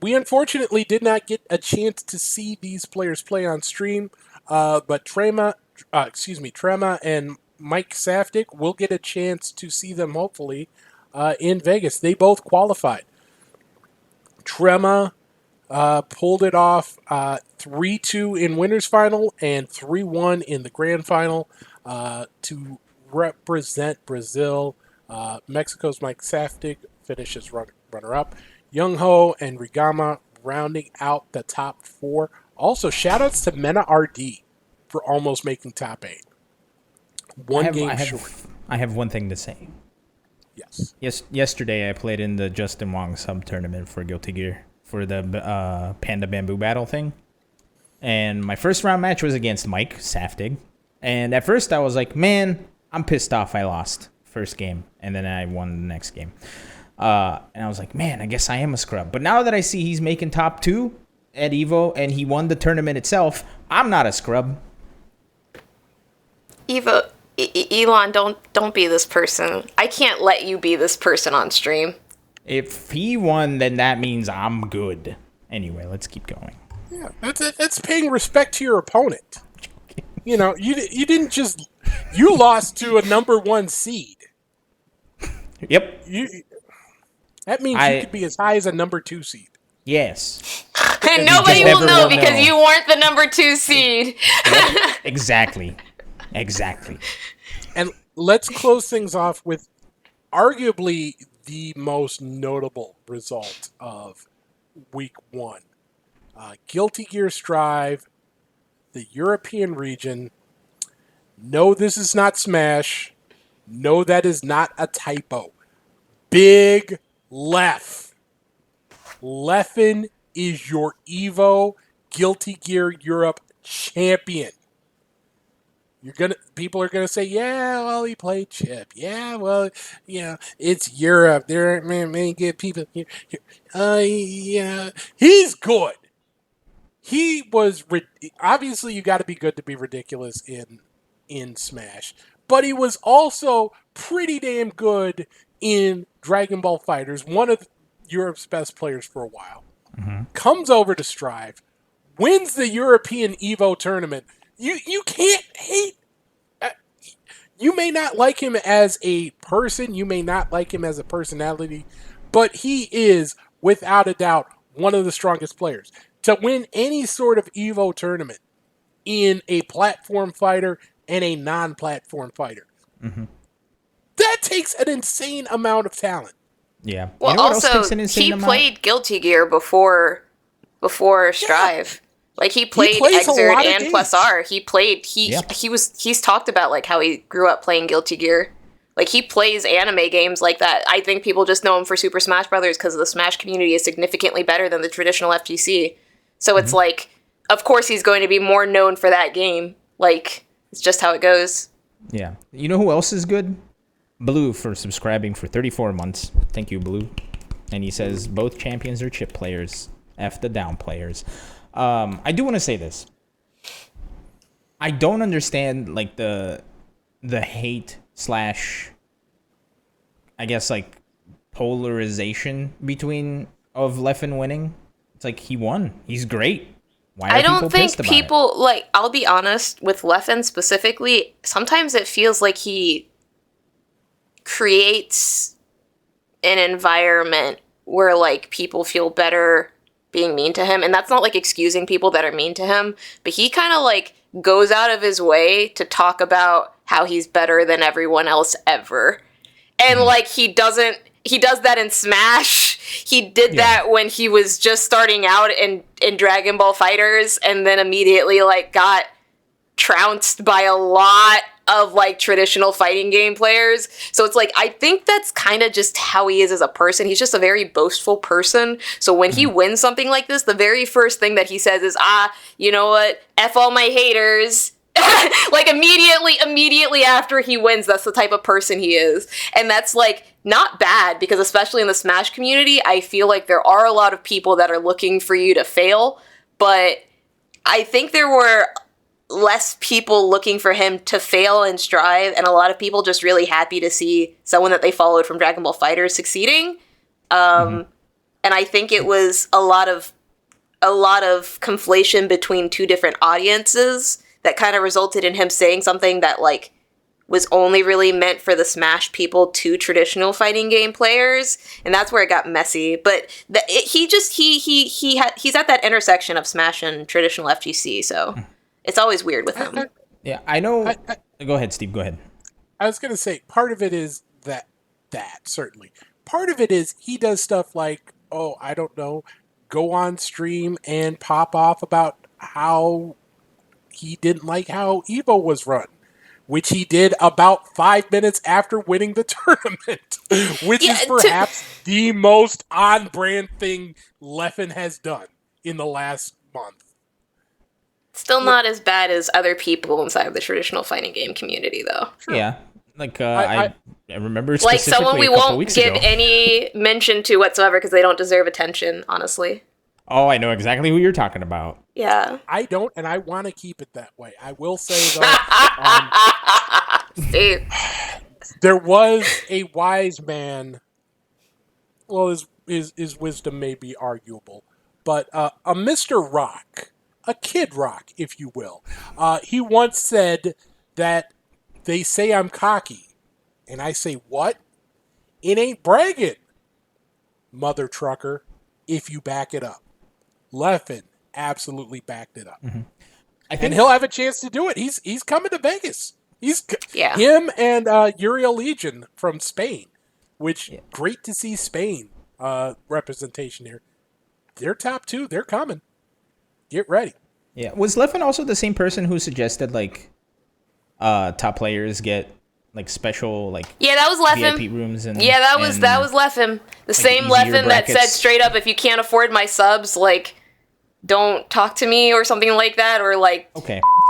We unfortunately did not get a chance to see these players play on stream, but Trema and Mike Safdie will get a chance to see them hopefully in Vegas. They both qualified. Trema pulled it off 3-2 in winners final and 3-1 in the grand final to represent Brazil. Mexico's Mike Safdie finishes runner-up. Young Ho and Rigama rounding out the top 4. Also, shout-outs to Mena RD for almost making top 8. One game short. I have one thing to say. Yes. Yesterday, I played in the Justin Wong sub-tournament for Guilty Gear for the Panda Bamboo Battle thing. And my first round match was against Mike Safdie. And at first, I was like, man, I'm pissed off I lost first game. And then I won the next game. And I was like, man, I guess I am a scrub. But now that I see he's making top 2 at Evo and he won the tournament itself, I'm not a scrub. Evo, Elon, don't be this person. I can't let you be this person on stream. If he won, then that means I'm good. Anyway, let's keep going. Yeah, that's paying respect to your opponent. You know, you didn't just... You lost to a number 1 seed. Yep. That means you could be as high as a number 2 seed. Yes. And nobody will know because you weren't the number 2 seed. Yep. Exactly. And let's close things off with arguably the most notable result of week 1. Guilty Gear Strive, the European region. No, this is not Smash. No, that is not a typo. Big Leff. Leffen is your Evo Guilty Gear Europe champion. People are gonna say, yeah, well, he played Chip. Yeah, well, it's Europe. There aren't many good people here. Yeah, he's good. He was obviously you got to be good to be ridiculous in Smash, but he was also pretty damn good in Dragon Ball FighterZ, one of Europe's best players for a while. Comes over to Strive, wins the European Evo tournament. You can't hate. You may not like him as a person, you may not like him as a personality, but he is, without a doubt, one of the strongest players. To win any sort of Evo tournament in a platform fighter and a non-platform fighter, that takes an insane amount of talent. Yeah. Well, you know also, he played Guilty Gear before Strive. Like, he played Exert and Plus R. He's talked about, like, how he grew up playing Guilty Gear. Like, he plays anime games like that. I think people just know him for Super Smash Brothers because the Smash community is significantly better than the traditional FGC. So it's like, of course he's going to be more known for that game. Like, it's just how it goes. Yeah. You know who else is good? Blue for subscribing for 34 months. Thank you, Blue. And he says, both champions are chip players. F the down players. I do want to say this. I don't understand, like, the hate / I guess, like, polarization of Leffen winning. It's like, he won. He's great. Why are I don't think pissed about people, it? like, I'll be honest, with Leffen specifically, sometimes it feels like he creates an environment where, like, people feel better being mean to him, and that's not like excusing people that are mean to him, but he kind of like goes out of his way to talk about how he's better than everyone else ever. And like he does that in Smash. He did that when he was just starting out in Dragon Ball FighterZ, and then immediately like got trounced by a lot of like traditional fighting game players. So it's like, I think that's kind of just how he is as a person. He's just a very boastful person. So when he wins something like this, the very first thing that he says is, you know what? F all my haters. Like immediately after he wins, that's the type of person he is. And that's like not bad, because especially in the Smash community, I feel like there are a lot of people that are looking for you to fail. But I think there were less people looking for him to fail and strive, and a lot of people just really happy to see someone that they followed from Dragon Ball FighterZ succeeding. And I think it was a lot of conflation between two different audiences that kind of resulted in him saying something that like was only really meant for the Smash people to traditional fighting game players, and that's where it got messy. But he's at that intersection of Smash and traditional FGC, so it's always weird with him. Yeah, I know. Go ahead, Steve. Go ahead. I was gonna say part of it is that certainly. Part of it is he does stuff like, I don't know, go on stream and pop off about how he didn't like how Evo was run, which he did about 5 minutes after winning the tournament, which is perhaps the most on-brand thing Leffen has done in the last month. Still not as bad as other people inside of the traditional fighting game community, though. Sure. Yeah, like I remember specifically like someone we a couple won't weeks give ago. any mention to whatsoever because they don't deserve attention, honestly. Oh, I know exactly who you're talking about. Yeah. I don't, and I want to keep it that way. I will say, though, there was a wise man. Well, his wisdom may be arguable, but a Mr. Rock, a Kid Rock, if you will, he once said that they say I'm cocky, and I say, what? It ain't bragging, mother trucker, if you back it up. Leffen absolutely backed it up. And he'll have a chance to do it. He's coming to Vegas. Him and Uriel Legion from Spain. which great to see Spain representation here. They're top 2. They're coming. Get ready. Yeah. Was Leffen also the same person who suggested like top players get like special like that was Leffen. VIP rooms that was Leffen. The same easier Leffen that said straight up, if you can't afford my subs, like don't talk to me or something like that, or like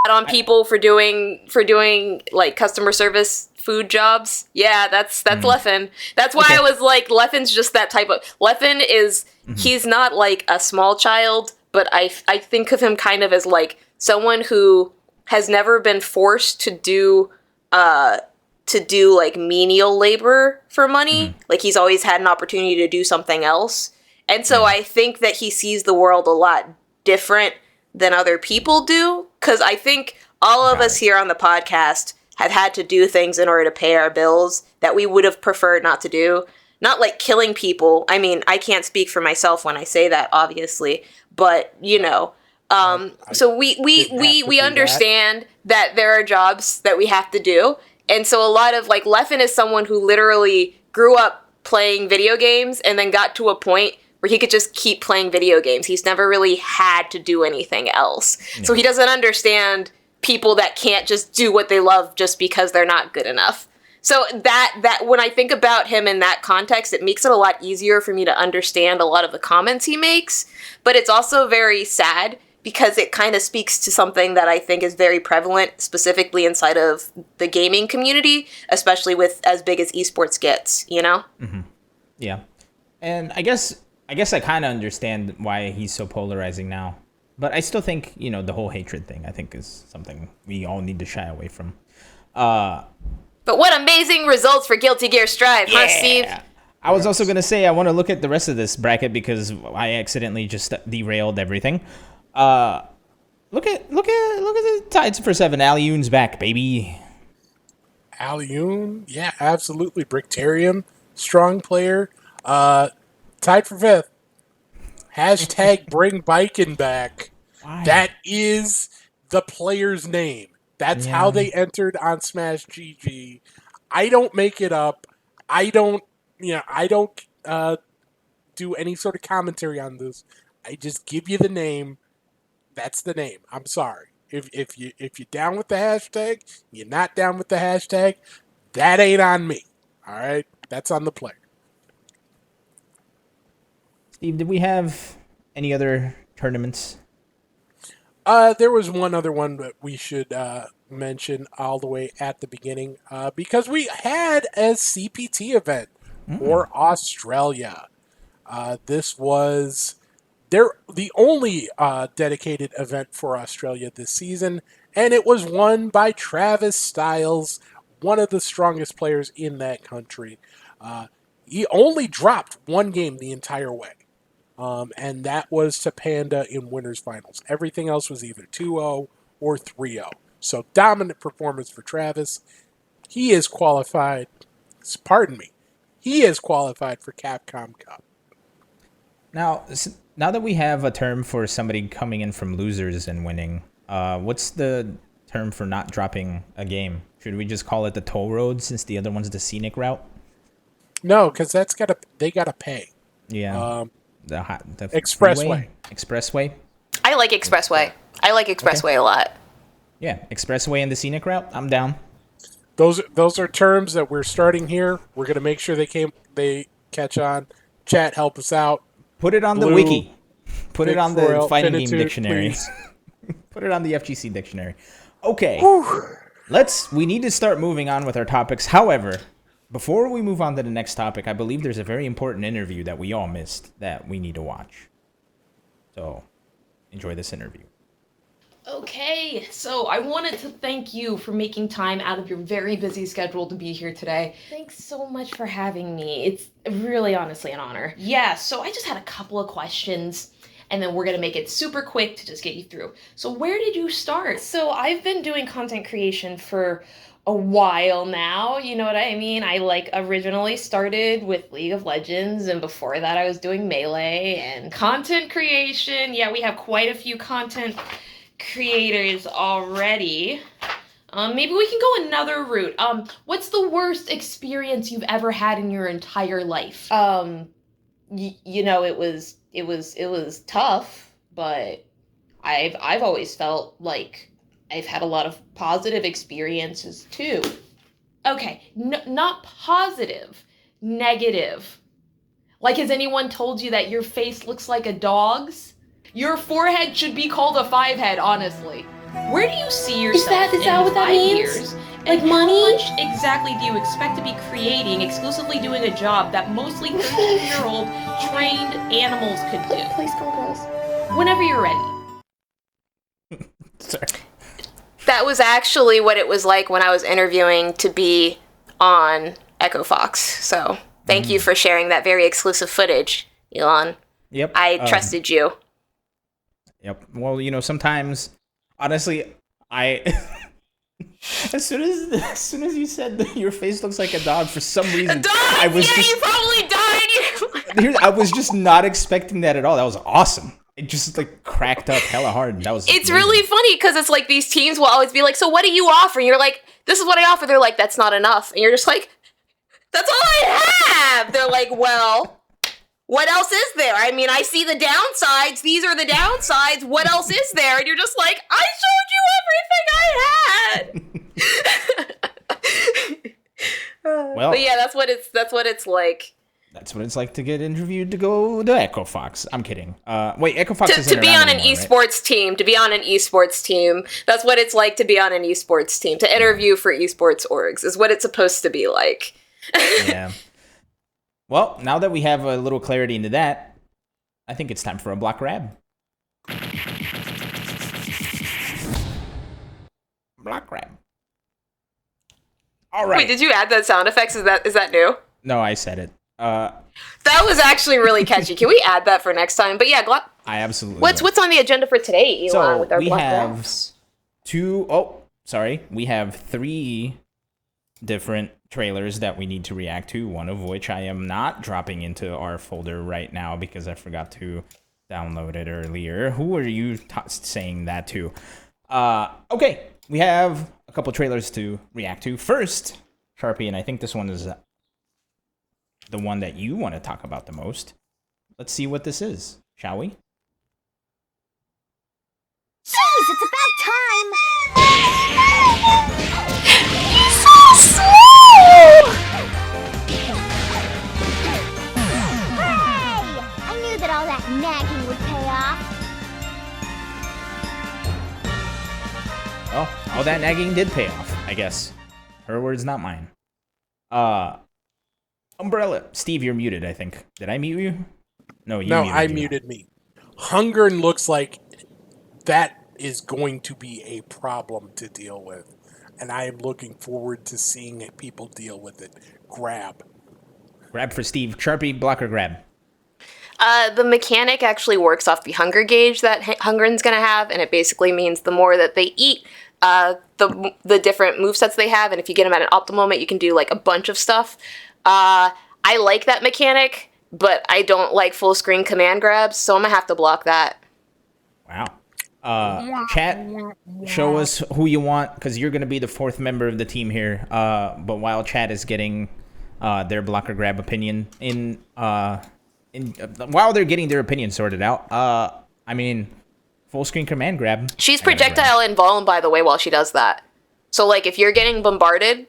on people for doing like customer service food jobs. Yeah, that's Leffen. That's why I was like, Leffen's just that type of Leffen is he's not like a small child, but I think of him kind of as like someone who has never been forced to do like menial labor for money. Like he's always had an opportunity to do something else. And so I think that he sees the world a lot different than other people do. Because I think all of us here on the podcast have had to do things in order to pay our bills that we would have preferred not to do. Not like killing people. I mean, I can't speak for myself when I say that, obviously. But, you know, so we understand that there are jobs that we have to do. And so a lot of, like, Leffen is someone who literally grew up playing video games and then got to a point where he could just keep playing video games. He's never really had to do anything else. Yeah. So he doesn't understand people that can't just do what they love just because they're not good enough. So that when I think about him in that context, it makes it a lot easier for me to understand a lot of the comments he makes. But it's also very sad because it kind of speaks to something that I think is very prevalent, specifically inside of the gaming community, especially with as big as esports gets, you know? Mm-hmm. Yeah. And I guess I kind of understand why he's so polarizing now. But I still think, you know, the whole hatred thing, I think, is something we all need to shy away from. But what amazing results for Guilty Gear Strive, huh, Steve? I was also going to say I want to look at the rest of this bracket because I accidentally just derailed everything. Look at the Tides for 7. Alioun's back, baby. Alioun, yeah, absolutely. Brictarium, strong player. Tied for 5th. Hashtag bring Biken back. Why? That is the player's name. That's how they entered on Smash GG. I don't make it up. I don't do any sort of commentary on this. I just give you the name. That's the name. I'm sorry. If you're down with the hashtag, you're not down with the hashtag, that ain't on me. All right? That's on the player. Steve, did we have any other tournaments? There was one other one that we should mention all the way at the beginning because we had a CPT event for Australia. This was the only dedicated event for Australia this season, and it was won by Travis Styles, one of the strongest players in that country. He only dropped one game the entire way. And that was to Panda in winners finals. Everything else was either 2-0 or 3-0. So dominant performance for Travis. He is qualified. He is qualified for Capcom Cup. Now that we have a term for somebody coming in from losers and winning, what's the term for not dropping a game? Should we just call it the toll road since the other one's the scenic route? No, because they gotta pay. Yeah. The Expressway. Expressway? I like Expressway. I like Expressway a lot. Yeah, Expressway and the scenic route. I'm down. Those are terms that we're starting here. We're gonna make sure they catch on. Chat, help us out. Put it on the wiki. Put it on the fighting game Finitude, dictionary. Put it on the FGC dictionary. Okay. We need to start moving on with our topics. However, before we move on to the next topic, I believe there's a very important interview that we all missed that we need to watch. So, enjoy this interview. Okay, so I wanted to thank you for making time out of your very busy schedule to be here today. Thanks so much for having me. It's really honestly an honor. Yeah, so I just had a couple of questions, and then we're gonna make it super quick to just get you through. So where did you start? So I've been doing content creation for a while now, you know what I mean? I originally started with League of Legends, and before that I was doing Melee and content creation. Yeah, we have quite a few content creators already. Maybe we can go another route. What's the worst experience you've ever had in your entire life? It was tough, but I've always felt like I've had a lot of positive experiences too. Okay, not positive, negative. Like, has anyone told you that your face looks like a dog's? Your forehead should be called a 5-head, honestly. Where do you see yourself Is that in what that 5 means? years? Like And money? How much exactly do you expect to be creating, exclusively doing a job that mostly 13-year-old trained animals could do? Play Skullgirls. Whenever you're ready. Sorry. That was actually what it was like when I was interviewing to be on Echo Fox. So thank you for sharing that very exclusive footage, Elon. Yep. I trusted you. Yep. Well, sometimes, honestly, as soon as you said that your face looks like a dog, for some reason, You probably died. I was just not expecting that at all. That was awesome. It just like cracked up hella hard. That was. It's amazing. really funny because it's like these teams will always be like, so what do you offer? And you're like, this is what I offer. They're like, that's not enough. And you're just like, that's all I have. They're like, well, what else is there? I mean, I see the downsides. These are the downsides. What else is there? And you're just like, I showed you everything I had. Well, But yeah, that's what it's like. That's what it's like to get interviewed to go to Echo Fox. I'm kidding. Wait, Echo Fox To be on an esports team, that's what it's like to be on an esports team. To interview for esports orgs is what it's supposed to be like. Yeah. Well, now that we have a little clarity into that, I think it's time for a block grab. Block grab. All right. Wait, did you add that sound effects? Is that new? No, I said it. That was actually really catchy. Can we add that for next time? But yeah, I absolutely. what's on the agenda for today, Elon? With our we block have grabs? we have 3 different trailers that we need to react to, one of which I am not dropping into our folder right now because I forgot to download it earlier. Who are you saying that to? Okay, we have a couple trailers to react to. First, Sharpie, and I think this one is the one that you want to talk about the most. Let's see what this is, shall we? Jeez, it's about time! You're so slow! Hooray! I knew that all that nagging would pay off. Oh, all that nagging did pay off, I guess. Her words, not mine. Umbrella. Steve, you're muted, I think. Did I mute you? No, you muted I you. muted me. Hunger looks like that is going to be a problem to deal with. And I am looking forward to seeing people deal with it. Grab. Grab for Steve. Sharpie, block or grab? The mechanic actually works off the hunger gauge that Hungren's gonna have, and it basically means the more that they eat, the different movesets they have, and if you get them at an optimal moment, you can do like a bunch of stuff. I like that mechanic, but I don't like full screen command grabs, so I'm gonna have to block that. Wow. Chat, show us who you want, because you're going to be the 4th member of the team here. But while chat is getting their block or grab opinion while they're getting their opinion sorted out, I mean, full screen command grab. She's projectile invuln, by the way, while she does that. So like if you're getting bombarded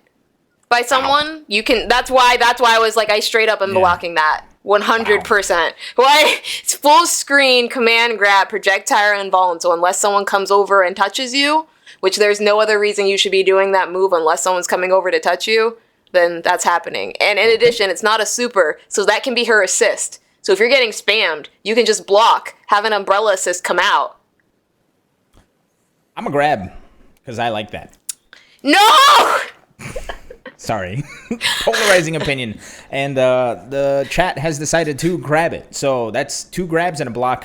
by someone, you can. That's why I was like, I straight up am blocking that 100%. Why? It's full screen command grab, projectile invuln. So unless someone comes over and touches you, which there's no other reason you should be doing that move unless someone's coming over to touch you, then that's happening. And in addition, it's not a super, so that can be her assist. So if you're getting spammed, you can just block, have an umbrella assist come out. I'm a grab, because I like that. No! Sorry. Polarizing opinion. And the chat has decided to grab it. So that's 2 grabs and a block.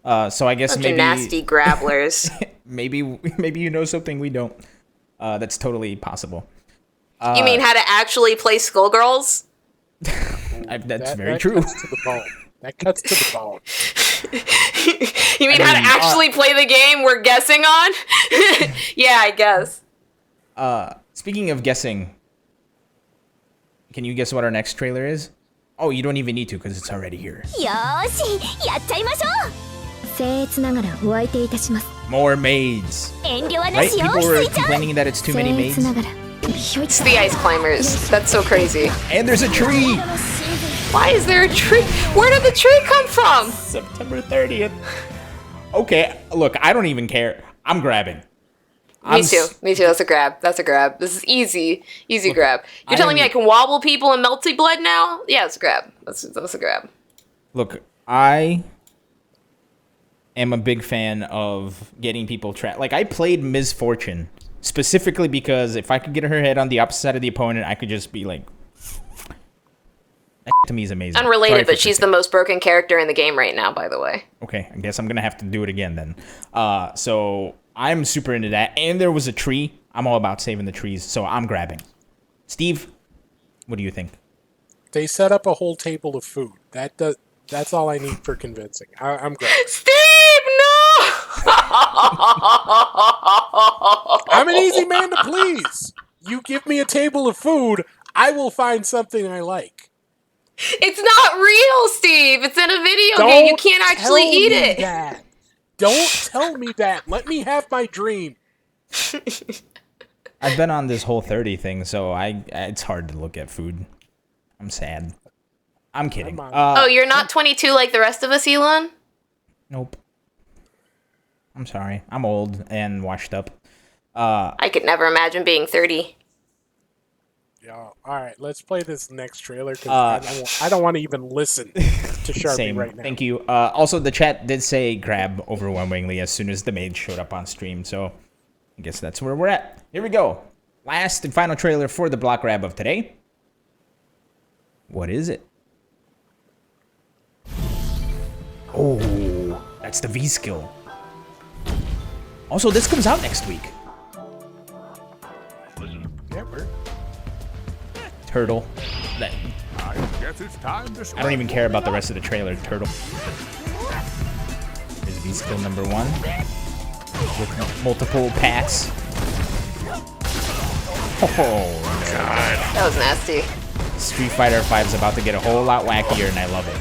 So I guess Bunch maybe... of nasty grabblers. maybe you know something we don't. That's totally possible. You mean how to actually play Skullgirls? That's very true. Cuts to the bone. That cuts to the bone. You mean how to actually play the game we're guessing on? Yeah, I guess. Speaking of guessing, can you guess what our next trailer is? Oh, you don't even need to because it's already here. よーし、やっちゃいましょう。僭越ながらお相手いたします。 More maids. 遠慮はな Right? しよ、 People were ひすいちゃん。 complaining that it's too many 僭 maids. 越ながら。ひょい It's the ice climbers. That's so crazy. And there's a tree. Why is there a tree? Where did the tree come from? September 30th. Okay, look, I don't even care. I'm grabbing. Me too. That's a grab. This is easy. Easy grab. You're telling me I can wobble people in Melty blood now? Yeah, it's a grab. That's a grab. Look, I am a big fan of getting people trapped. Like, I played Ms. Fortune specifically because if I could get her head on the opposite side of the opponent, I could just be like... That to me is amazing. Unrelated, but she's the most broken character in the game right now, by the way. Okay, I guess I'm going to have to do it again then. So I'm super into that. And there was a tree. I'm all about saving the trees, so I'm grabbing. Steve, what do you think? They set up a whole table of food. That's all I need for convincing. I'm grabbing. Steve, no! I'm an easy man to please. You give me a table of food, I will find something I like. It's not real, Steve. It's in a video game. You can't actually eat it. That. Don't tell me that. Let me have my dream. I've been on this whole 30 thing, so it's hard to look at food. I'm sad. I'm kidding. Oh, you're not 22 like the rest of us, Elon? Nope. I'm sorry. I'm old and washed up. I could never imagine being 30. Yeah. All right, let's play this next trailer because I don't want to even listen to Sharpie Same. right now. Thank you. Also, the chat did say grab overwhelmingly as soon as the maid showed up on stream, so I guess that's where we're at. Here we go. Last and final trailer for the block grab of today. What is it? Oh, that's the V skill. Also, this comes out next week. Yeah, we're... Turtle. I guess it's time to I don't even care about the rest of the trailer. Turtle. Here's V skill number 1 with multiple packs. Oh, God. That was nasty. Street Fighter 5 is about to get a whole lot wackier, and I love it.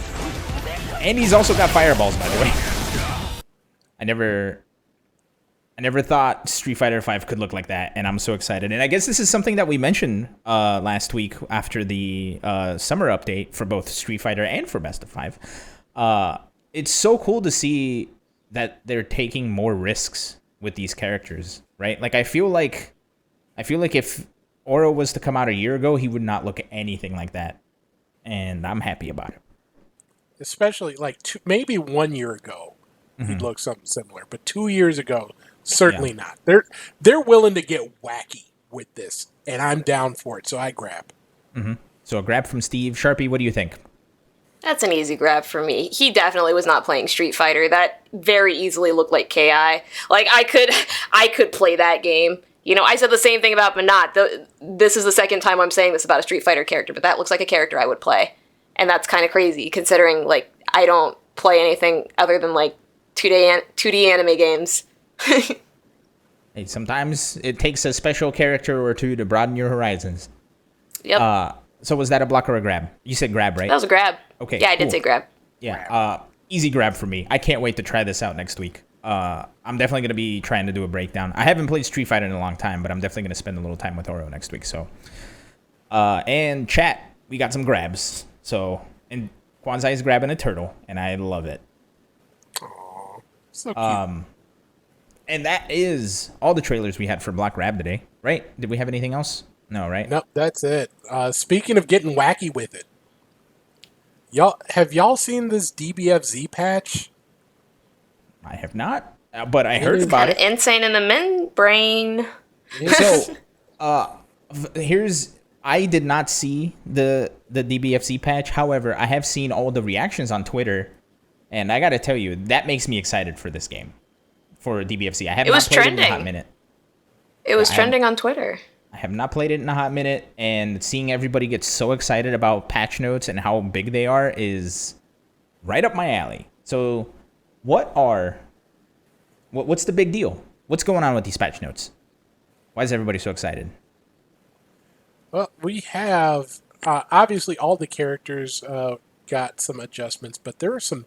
And he's also got fireballs, by the way. I never thought Street Fighter 5 could look like that, and I'm so excited. And I guess this is something that we mentioned last week after the summer update for both Street Fighter and for Best of 5. It's so cool to see that they're taking more risks with these characters, right? Like, I feel like if Oro was to come out a year ago, he would not look anything like that, and I'm happy about it. Especially like maybe 1 year ago, he'd look something similar, but 2 years ago, certainly not. They're willing to get wacky with this, and I'm down for it, so I grab. So a grab from Steve. Sharpie, what do you think? That's an easy grab for me. He definitely was not playing Street Fighter. That very easily looked like KI. Like, I could play that game. You know, I said the same thing about Manat. This is the second time I'm saying this about a Street Fighter character, but that looks like a character I would play. And that's kind of crazy, considering, like, I don't play anything other than, like, 2D anime games. Hey, sometimes it takes a special character or two to broaden your horizons. Yep. So was that a block or a grab? You said grab, right? That was a grab. Okay, Yeah, I did cool. say grab. Yeah. Easy grab for me. I can't wait to try this out next week. I'm definitely going to be trying to do a breakdown. I haven't played Street Fighter in a long time, but I'm definitely going to spend a little time with Oro next week. So, and chat, we got some grabs. So, and Kwanzai is grabbing a turtle, and I love it. Aww, so cute. And that is all the trailers we had for Block Grab today, right? Did we have anything else? No, right? Nope, that's it. Speaking of getting wacky with it, have y'all seen this DBFZ patch? I have not, but I heard about it. Insane in the membrane. So, I did not see the DBFZ patch. However, I have seen all the reactions on Twitter, and I got to tell you, that makes me excited for this game, for DBFZ. I have not played it in a hot minute. It was trending on Twitter. I have not played it in a hot minute, and seeing everybody get so excited about patch notes and how big they are is right up my alley. So, what's the big deal? What's going on with these patch notes? Why is everybody so excited? Well, we have obviously all the characters got some adjustments, but there are some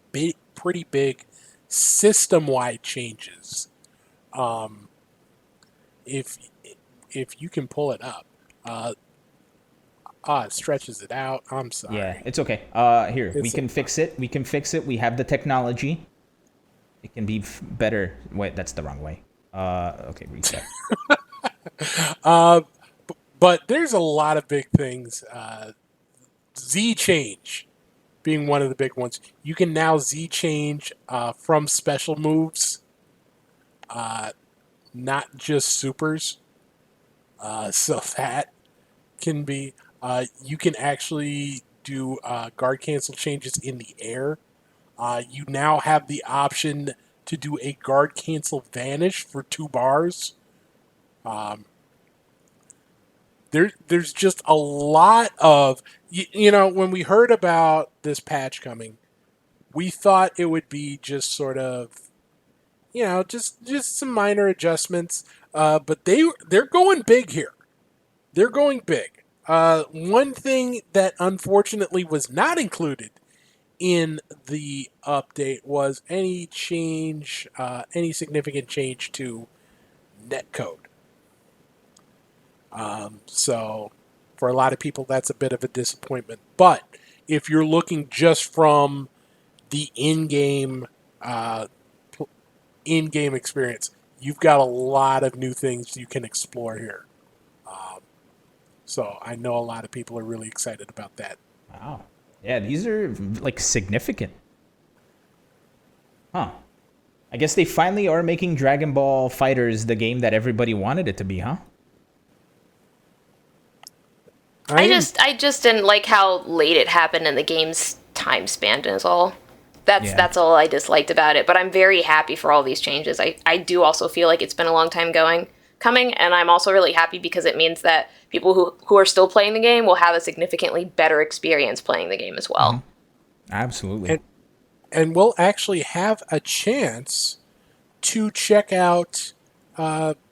pretty big system-wide changes. Um, if if you can pull it up, it stretches it out. I'm sorry. Yeah, it's okay. Here, we can fix it. We can fix it. We have the technology. It can be better. Wait, that's the wrong way. Okay, reset. But there's a lot of big things. Z change being one of the big ones. You can now Z change from special moves, not just supers. So that can be. You can actually do guard cancel changes in the air. You now have the option to do a guard cancel vanish for 2 bars. There's just a lot of, when we heard about this patch coming, we thought it would be just sort of, just some minor adjustments. But they're going big here. They're going big. One thing that unfortunately was not included in the update was any significant change to netcode. So for a lot of people, that's a bit of a disappointment. But if you're looking just from the in-game experience, you've got a lot of new things you can explore here. So I know a lot of people are really excited about that. Wow. Yeah, these are like significant. Huh. I guess they finally are making Dragon Ball FighterZ the game that everybody wanted it to be, huh? I just didn't like how late it happened in the game's time span is all. That's all I disliked about it. But I'm very happy for all these changes. I do also feel like it's been a long time coming, and I'm also really happy because it means that people who are still playing the game will have a significantly better experience playing the game as well. Mm-hmm. Absolutely. And we'll actually have a chance to check out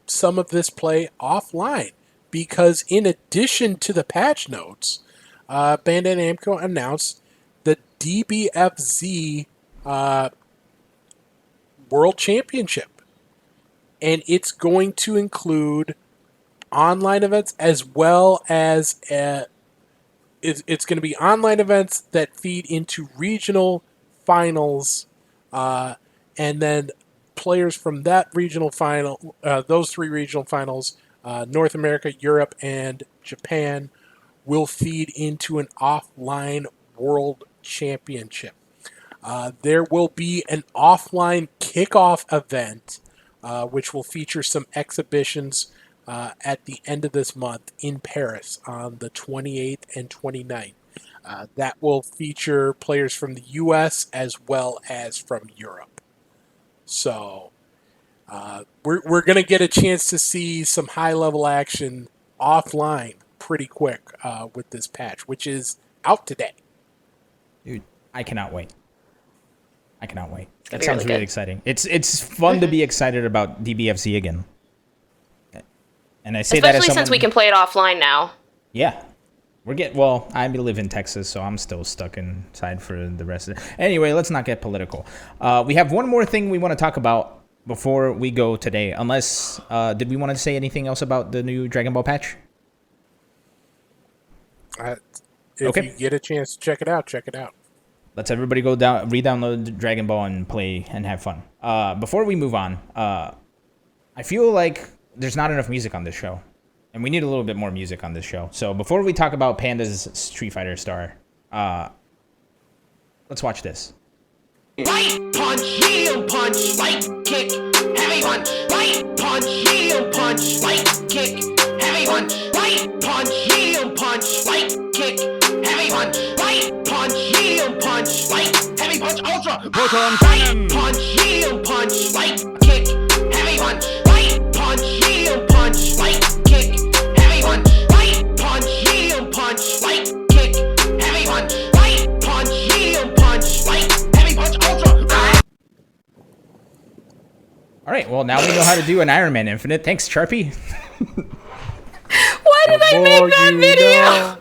some of this play offline. Because in addition to the patch notes, Bandai Namco announced the DBFZ World Championship. And it's going to include online events as well as it's going to be online events that feed into regional finals, and then players from that regional final, those 3 regional finals, North America, Europe, and Japan, will feed into an offline world championship. There will be an offline kickoff event, which will feature some exhibitions at the end of this month in Paris on the 28th and 29th. That will feature players from the US as well as from Europe. So we're going to get a chance to see some high-level action offline pretty quick with this patch, which is out today. Dude, I cannot wait. That be sounds really really exciting. It's fun to be excited about DBFZ again. And I say Especially that as someone, since we can play it offline now. Yeah. I live in Texas, so I'm still stuck inside for the rest of it. Anyway, let's not get political. We have one more thing we want to talk about before we go today. Unless, did we want to say anything else about the new Dragon Ball patch? If you get a chance to check it out, check it out. Let's everybody go down, re-download Dragon Ball and play and have fun. Before we move on, I feel like there's not enough music on this show. And we need a little bit more music on this show. So before we talk about Panda's Street Fighter star, let's watch this. Right punch, heel punch, light kick, heavy punch. Right punch, heel punch, light kick, heavy punch. Right punch, heel punch, light kick, heavy punch. Right punch, heel punch, light, heavy punch, ultra. Put on Right cannon. punch, heel punch, light kick, heavy punch. Right punch, heel punch, light kick, heavy punch. Right punch, heel punch, light kick, heavy punch. Right punch, heel punch, light, heavy punch, ultra. All right, well, now we know how to do an Iron Man Infinite. Thanks, Sharpie. Why Why did I make that video?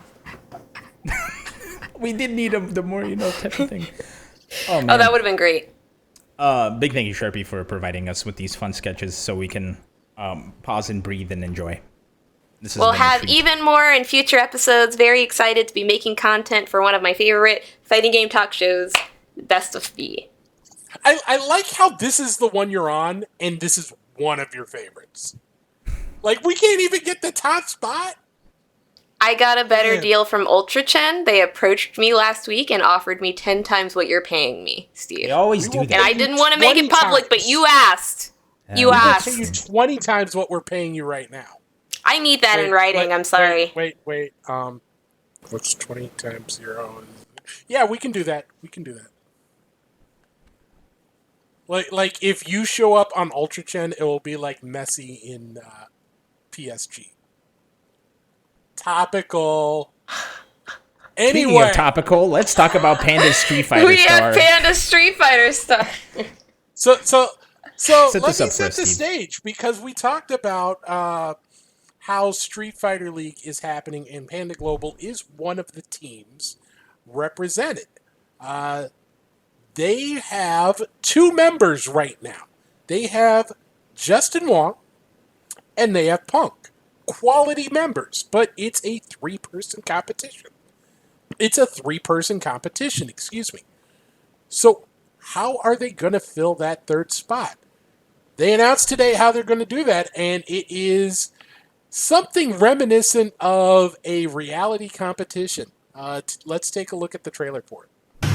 We did need the more you know type of thing. Oh, man. Oh, that would have been great. Big thank you, Sharpie, for providing us with these fun sketches so we can pause and breathe and enjoy. We'll have even more in future episodes. Very excited to be making content for one of my favorite fighting game talk shows, Best of B. I like how this is the one you're on, and this is one of your favorites. Like, we can't even get the top spot. I got a better deal from Ultra Chen. They approached me last week and offered me 10 times what you're paying me, Steve. They always do that. And I didn't want to make it public, but you asked. You asked. We'll pay you 20 times what we're paying you right now. I need that in writing. I'm sorry. Wait. What's 20 times 0? Yeah, we can do that. Like if you show up on Ultra Chen, it will be like Messi in PSG. Topical. Anyway. Speaking of topical, let's talk about Panda's Street Fighter We star. have Panda Street Fighter star. So Set let this me up for set us, the Steve. stage, because we talked about how Street Fighter League is happening, and Panda Global is one of the teams represented. They have 2 members right now. They have Justin Wong, and they have Punk. Quality members, but it's a 3-person competition. Excuse me. So how are they going to fill that 3rd spot? They announced today how they're going to do that, and it is something reminiscent of a reality competition. Let's take a look at the trailer for it.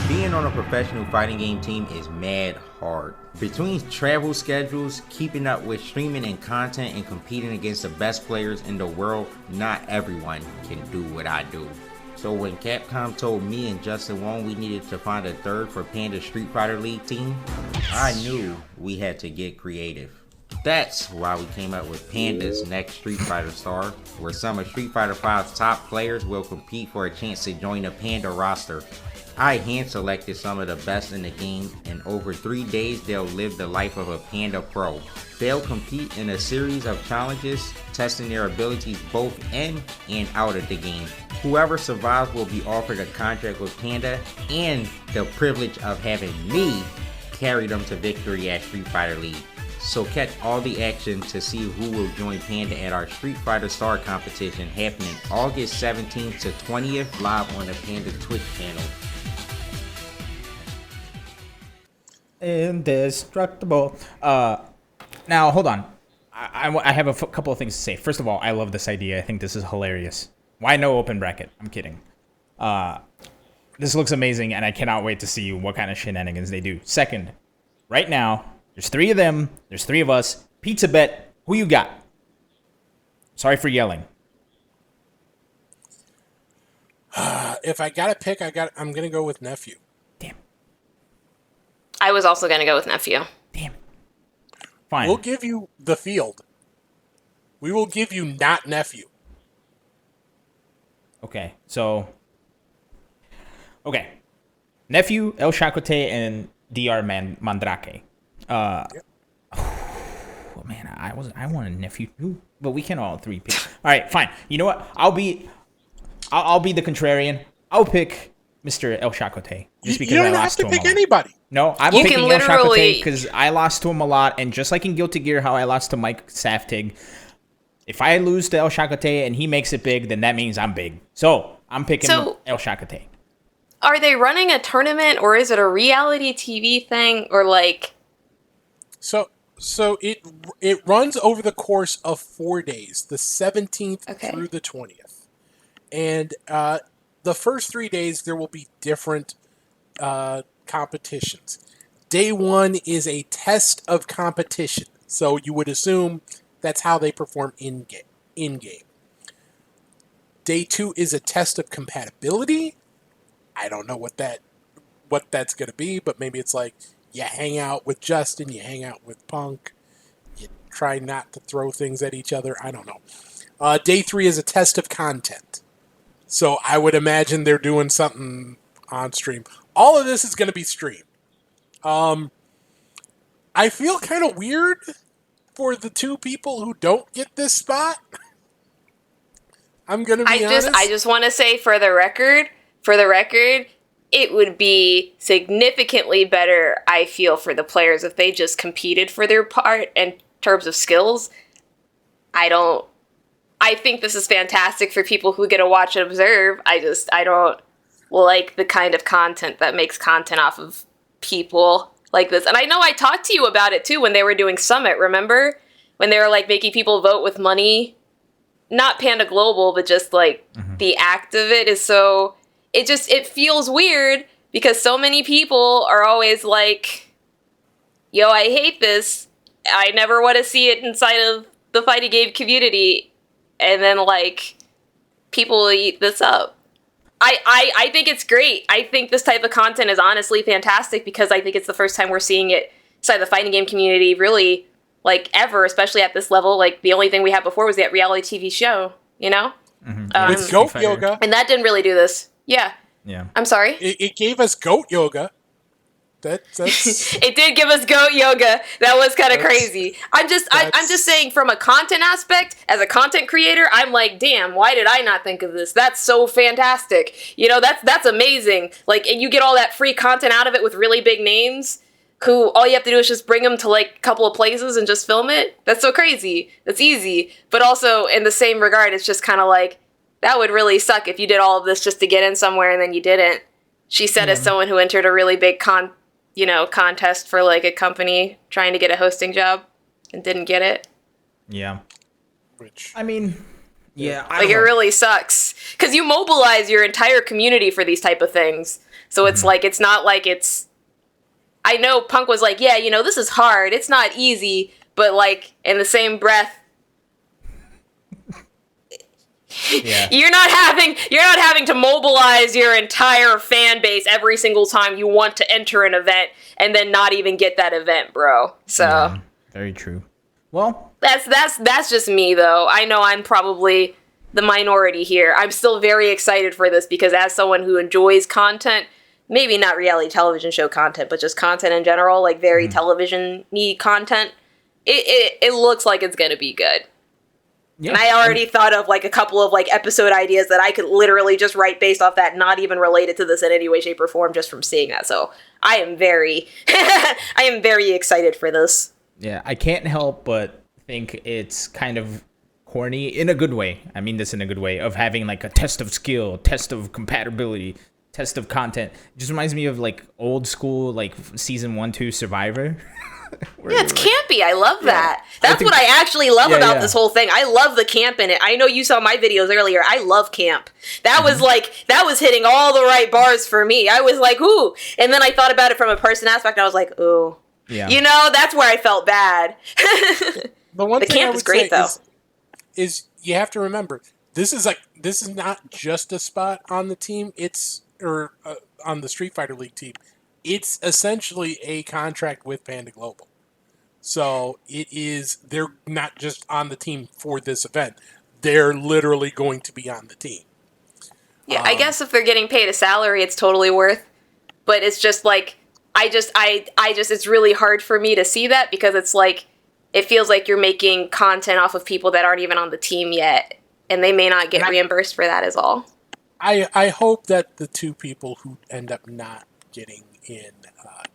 Being on a professional fighting game team is mad hard. Between travel schedules, keeping up with streaming and content, and competing against the best players in the world, not everyone can do what I do. So when Capcom told me and Justin Wong we needed to find a 3rd for Panda Street Fighter League team, I knew we had to get creative. That's why we came up with Panda's next Street Fighter star, where some of Street Fighter V's top players will compete for a chance to join the Panda roster. I hand selected some of the best in the game, and over 3 days they'll live the life of a Panda Pro. They'll compete in a series of challenges, testing their abilities both in and out of the game. Whoever survives will be offered a contract with Panda and the privilege of having me carry them to victory at Street Fighter League. So catch all the action to see who will join Panda at our Street Fighter Star competition happening August 17th to 20th live on the Panda Twitch channel. Indestructible. Now, hold on. I have a couple of things to say. First of all, I love this idea. I think this is hilarious. Why no open bracket? I'm kidding. This looks amazing, and I cannot wait to see what kind of shenanigans they do. Second, right now, there's 3 of them. There's 3 of us. Pizza bet. Who you got? Sorry for yelling. If I got to pick, I'm going to go with Nephew. Damn. I was also going to go with Nephew. Damn. Fine. We'll give you the field. We will give you not Nephew. Okay, so... Okay. Nephew, El Chacote, and DR Mandrake. Oh, man, I wanted Nephew too, but we can all 3 pick. All right, fine. You know what? I'll be the contrarian. I'll pick Mr. El Chacote just because I lost to him. You don't have to pick anybody. No, I'm picking El Chacote because I lost to him a lot, and just like in Guilty Gear, how I lost to Mike Saftig, if I lose to El Chacote and he makes it big, then that means I'm big. So I'm picking El Chacote. Are they running a tournament, or is it a reality TV thing, or like? So it runs over the course of 4 days, the 17th through the 20th, and the first 3 days there will be different competitions. Day 1 is a test of competition, so you would assume that's how they perform in game. Day 2 is a test of compatibility. I don't know what that's going to be, but maybe it's like you hang out with Justin, you hang out with Punk, you try not to throw things at each other. I don't know. Day 3 is a test of content. So I would imagine they're doing something on stream. All of this is going to be streamed. I feel kind of weird for the 2 people who don't get this spot. I'm gonna be honest. I just want to say for the record, it would be significantly better, I feel, for the players if they just competed for their part in terms of skills. I think this is fantastic for people who get to watch and observe. I don't like the kind of content that makes content off of people like this. And I know I talked to you about it too when they were doing Summit, remember? When they were like making people vote with money. Not Panda Global, but just like the act of it is so... It feels weird because so many people are always like, yo, I hate this. I never want to see it inside of the fighting game community. And then, like, people will eat this up. I think it's great. I think this type of content is honestly fantastic because I think it's the first time we're seeing it inside the fighting game community really, like, ever, especially at this level. Like, the only thing we had before was that reality TV show, you know? With goat yoga. And that didn't really do this. Yeah. I'm sorry? It gave us goat yoga. That's It did give us goat yoga. That was kind of crazy. I'm just saying from a content aspect, as a content creator, I'm like, damn, why did I not think of this? That's so fantastic. You know, that's amazing. Like, and you get all that free content out of it with really big names who all you have to do is just bring them to like a couple of places and just film it. That's so crazy. That's easy. But also in the same regard, it's just kind of like, that would really suck if you did all of this just to get in somewhere and then you didn't. She said as someone who entered a really big contest for like a company trying to get a hosting job and didn't get it. Yeah. Which I mean, yeah. Like it really sucks because you mobilize your entire community for these type of things. So it's like, it's not like it's, I know Punk was like, yeah, you know, this is hard. It's not easy. But like in the same breath, you're not having to mobilize your entire fan base every single time you want to enter an event and then not even get that event, bro. So very true. Well, that's just me though. I know I'm probably the minority here. I'm still very excited for this because as someone who enjoys content, maybe not reality television show content, but just content in general, like very television-y content, it looks like it's gonna be good. Yeah, and I already thought of like a couple of like episode ideas that I could literally just write based off that, not even related to this in any way, shape, or form, just from seeing that. So I am very, I am very excited for this. Yeah, I can't help but think it's kind of corny in a good way. I mean this in a good way of having like a test of skill, test of compatibility, test of content. It just reminds me of like old school like season 1-2 Survivor. Yeah, it's campy. I love that. That's what I actually love about this whole thing. I love the camp in it. I know you saw my videos earlier. I love camp. That was like, that was hitting all the right bars for me. I was like, ooh. And then I thought about it from a person aspect. And I was like, ooh. Yeah. You know, that's where I felt bad. The camp is great, though. Is you have to remember, this is not just a spot on the team. On the Street Fighter League team. It's essentially a contract with Panda Global. So they're not just on the team for this event. They're literally going to be on the team. Yeah, I guess if they're getting paid a salary, it's totally worth. But it's just like, it's really hard for me to see that because it's like, it feels like you're making content off of people that aren't even on the team yet. And they may not get reimbursed for that is all. I hope that the two people who end up not getting in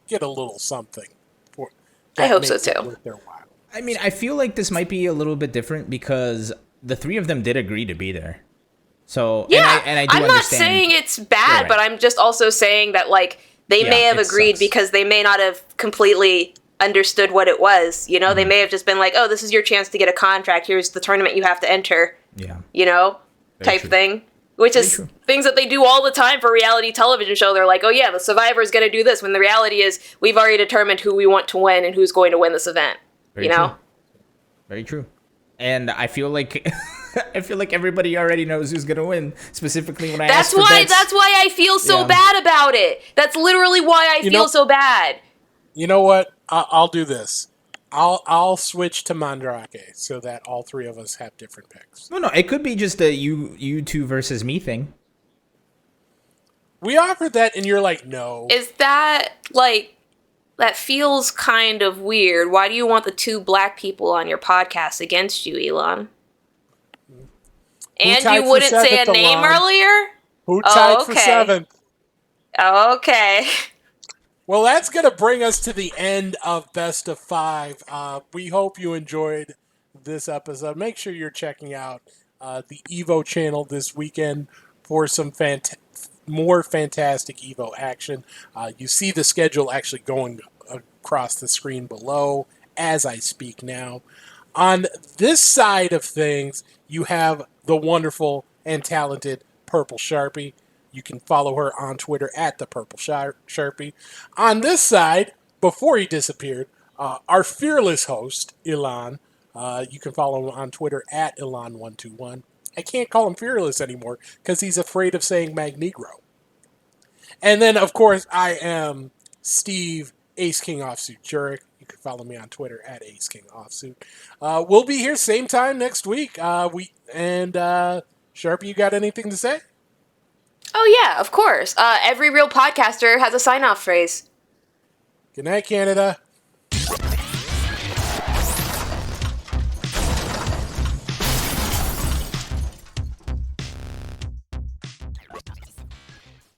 get a little something for I hope so too. Worth their while. I mean, I feel like this might be a little bit different because the three of them did agree to be there. So yeah, and I do I'm not saying it's bad, but I'm just also saying that like they may have agreed because they may not have completely understood what it was. You know, they may have just been like, "Oh, this is your chance to get a contract. Here's the tournament you have to enter." Yeah, you know, type thing. Which is things that they do all the time for reality television show. They're like, oh yeah, the Survivor is going to do this. When the reality is, we've already determined who we want to win and who's going to win this event. Very true. Very true. And I feel like everybody already knows who's going to win. Specifically when I ask for bets. That's why I feel so bad about it. That's literally why I feel so bad. You know what? I'll do this. I'll switch to Mandrake so that all three of us have different picks. No, it could be just a you two versus me thing. We offered that, and you're like, no. Is that like that feels kind of weird? Why do you want the two black people on your podcast against you, Elon? And tied you for wouldn't say a seventh, name Alon? earlier? Who tied for okay. 7th? Okay. Well, that's going to bring us to the end of Best of 5. We hope you enjoyed this episode. Make sure you're checking out the Evo channel this weekend for some more fantastic Evo action. You see the schedule actually going across the screen below as I speak now. On this side of things, you have the wonderful and talented Purple Sharpie. You can follow her on Twitter at the Purple Sharpie. On this side, before he disappeared, our fearless host, Ilan. You can follow him on Twitter at Ilan121. I can't call him fearless anymore because he's afraid of saying Magnegro. And then, of course, I am Steve, Ace King Offsuit Jurek. You can follow me on Twitter at Ace King Offsuit. We'll be here same time next week. Sharpie, you got anything to say? Oh, yeah, of course. Every real podcaster has a sign-off phrase. Good night, Canada.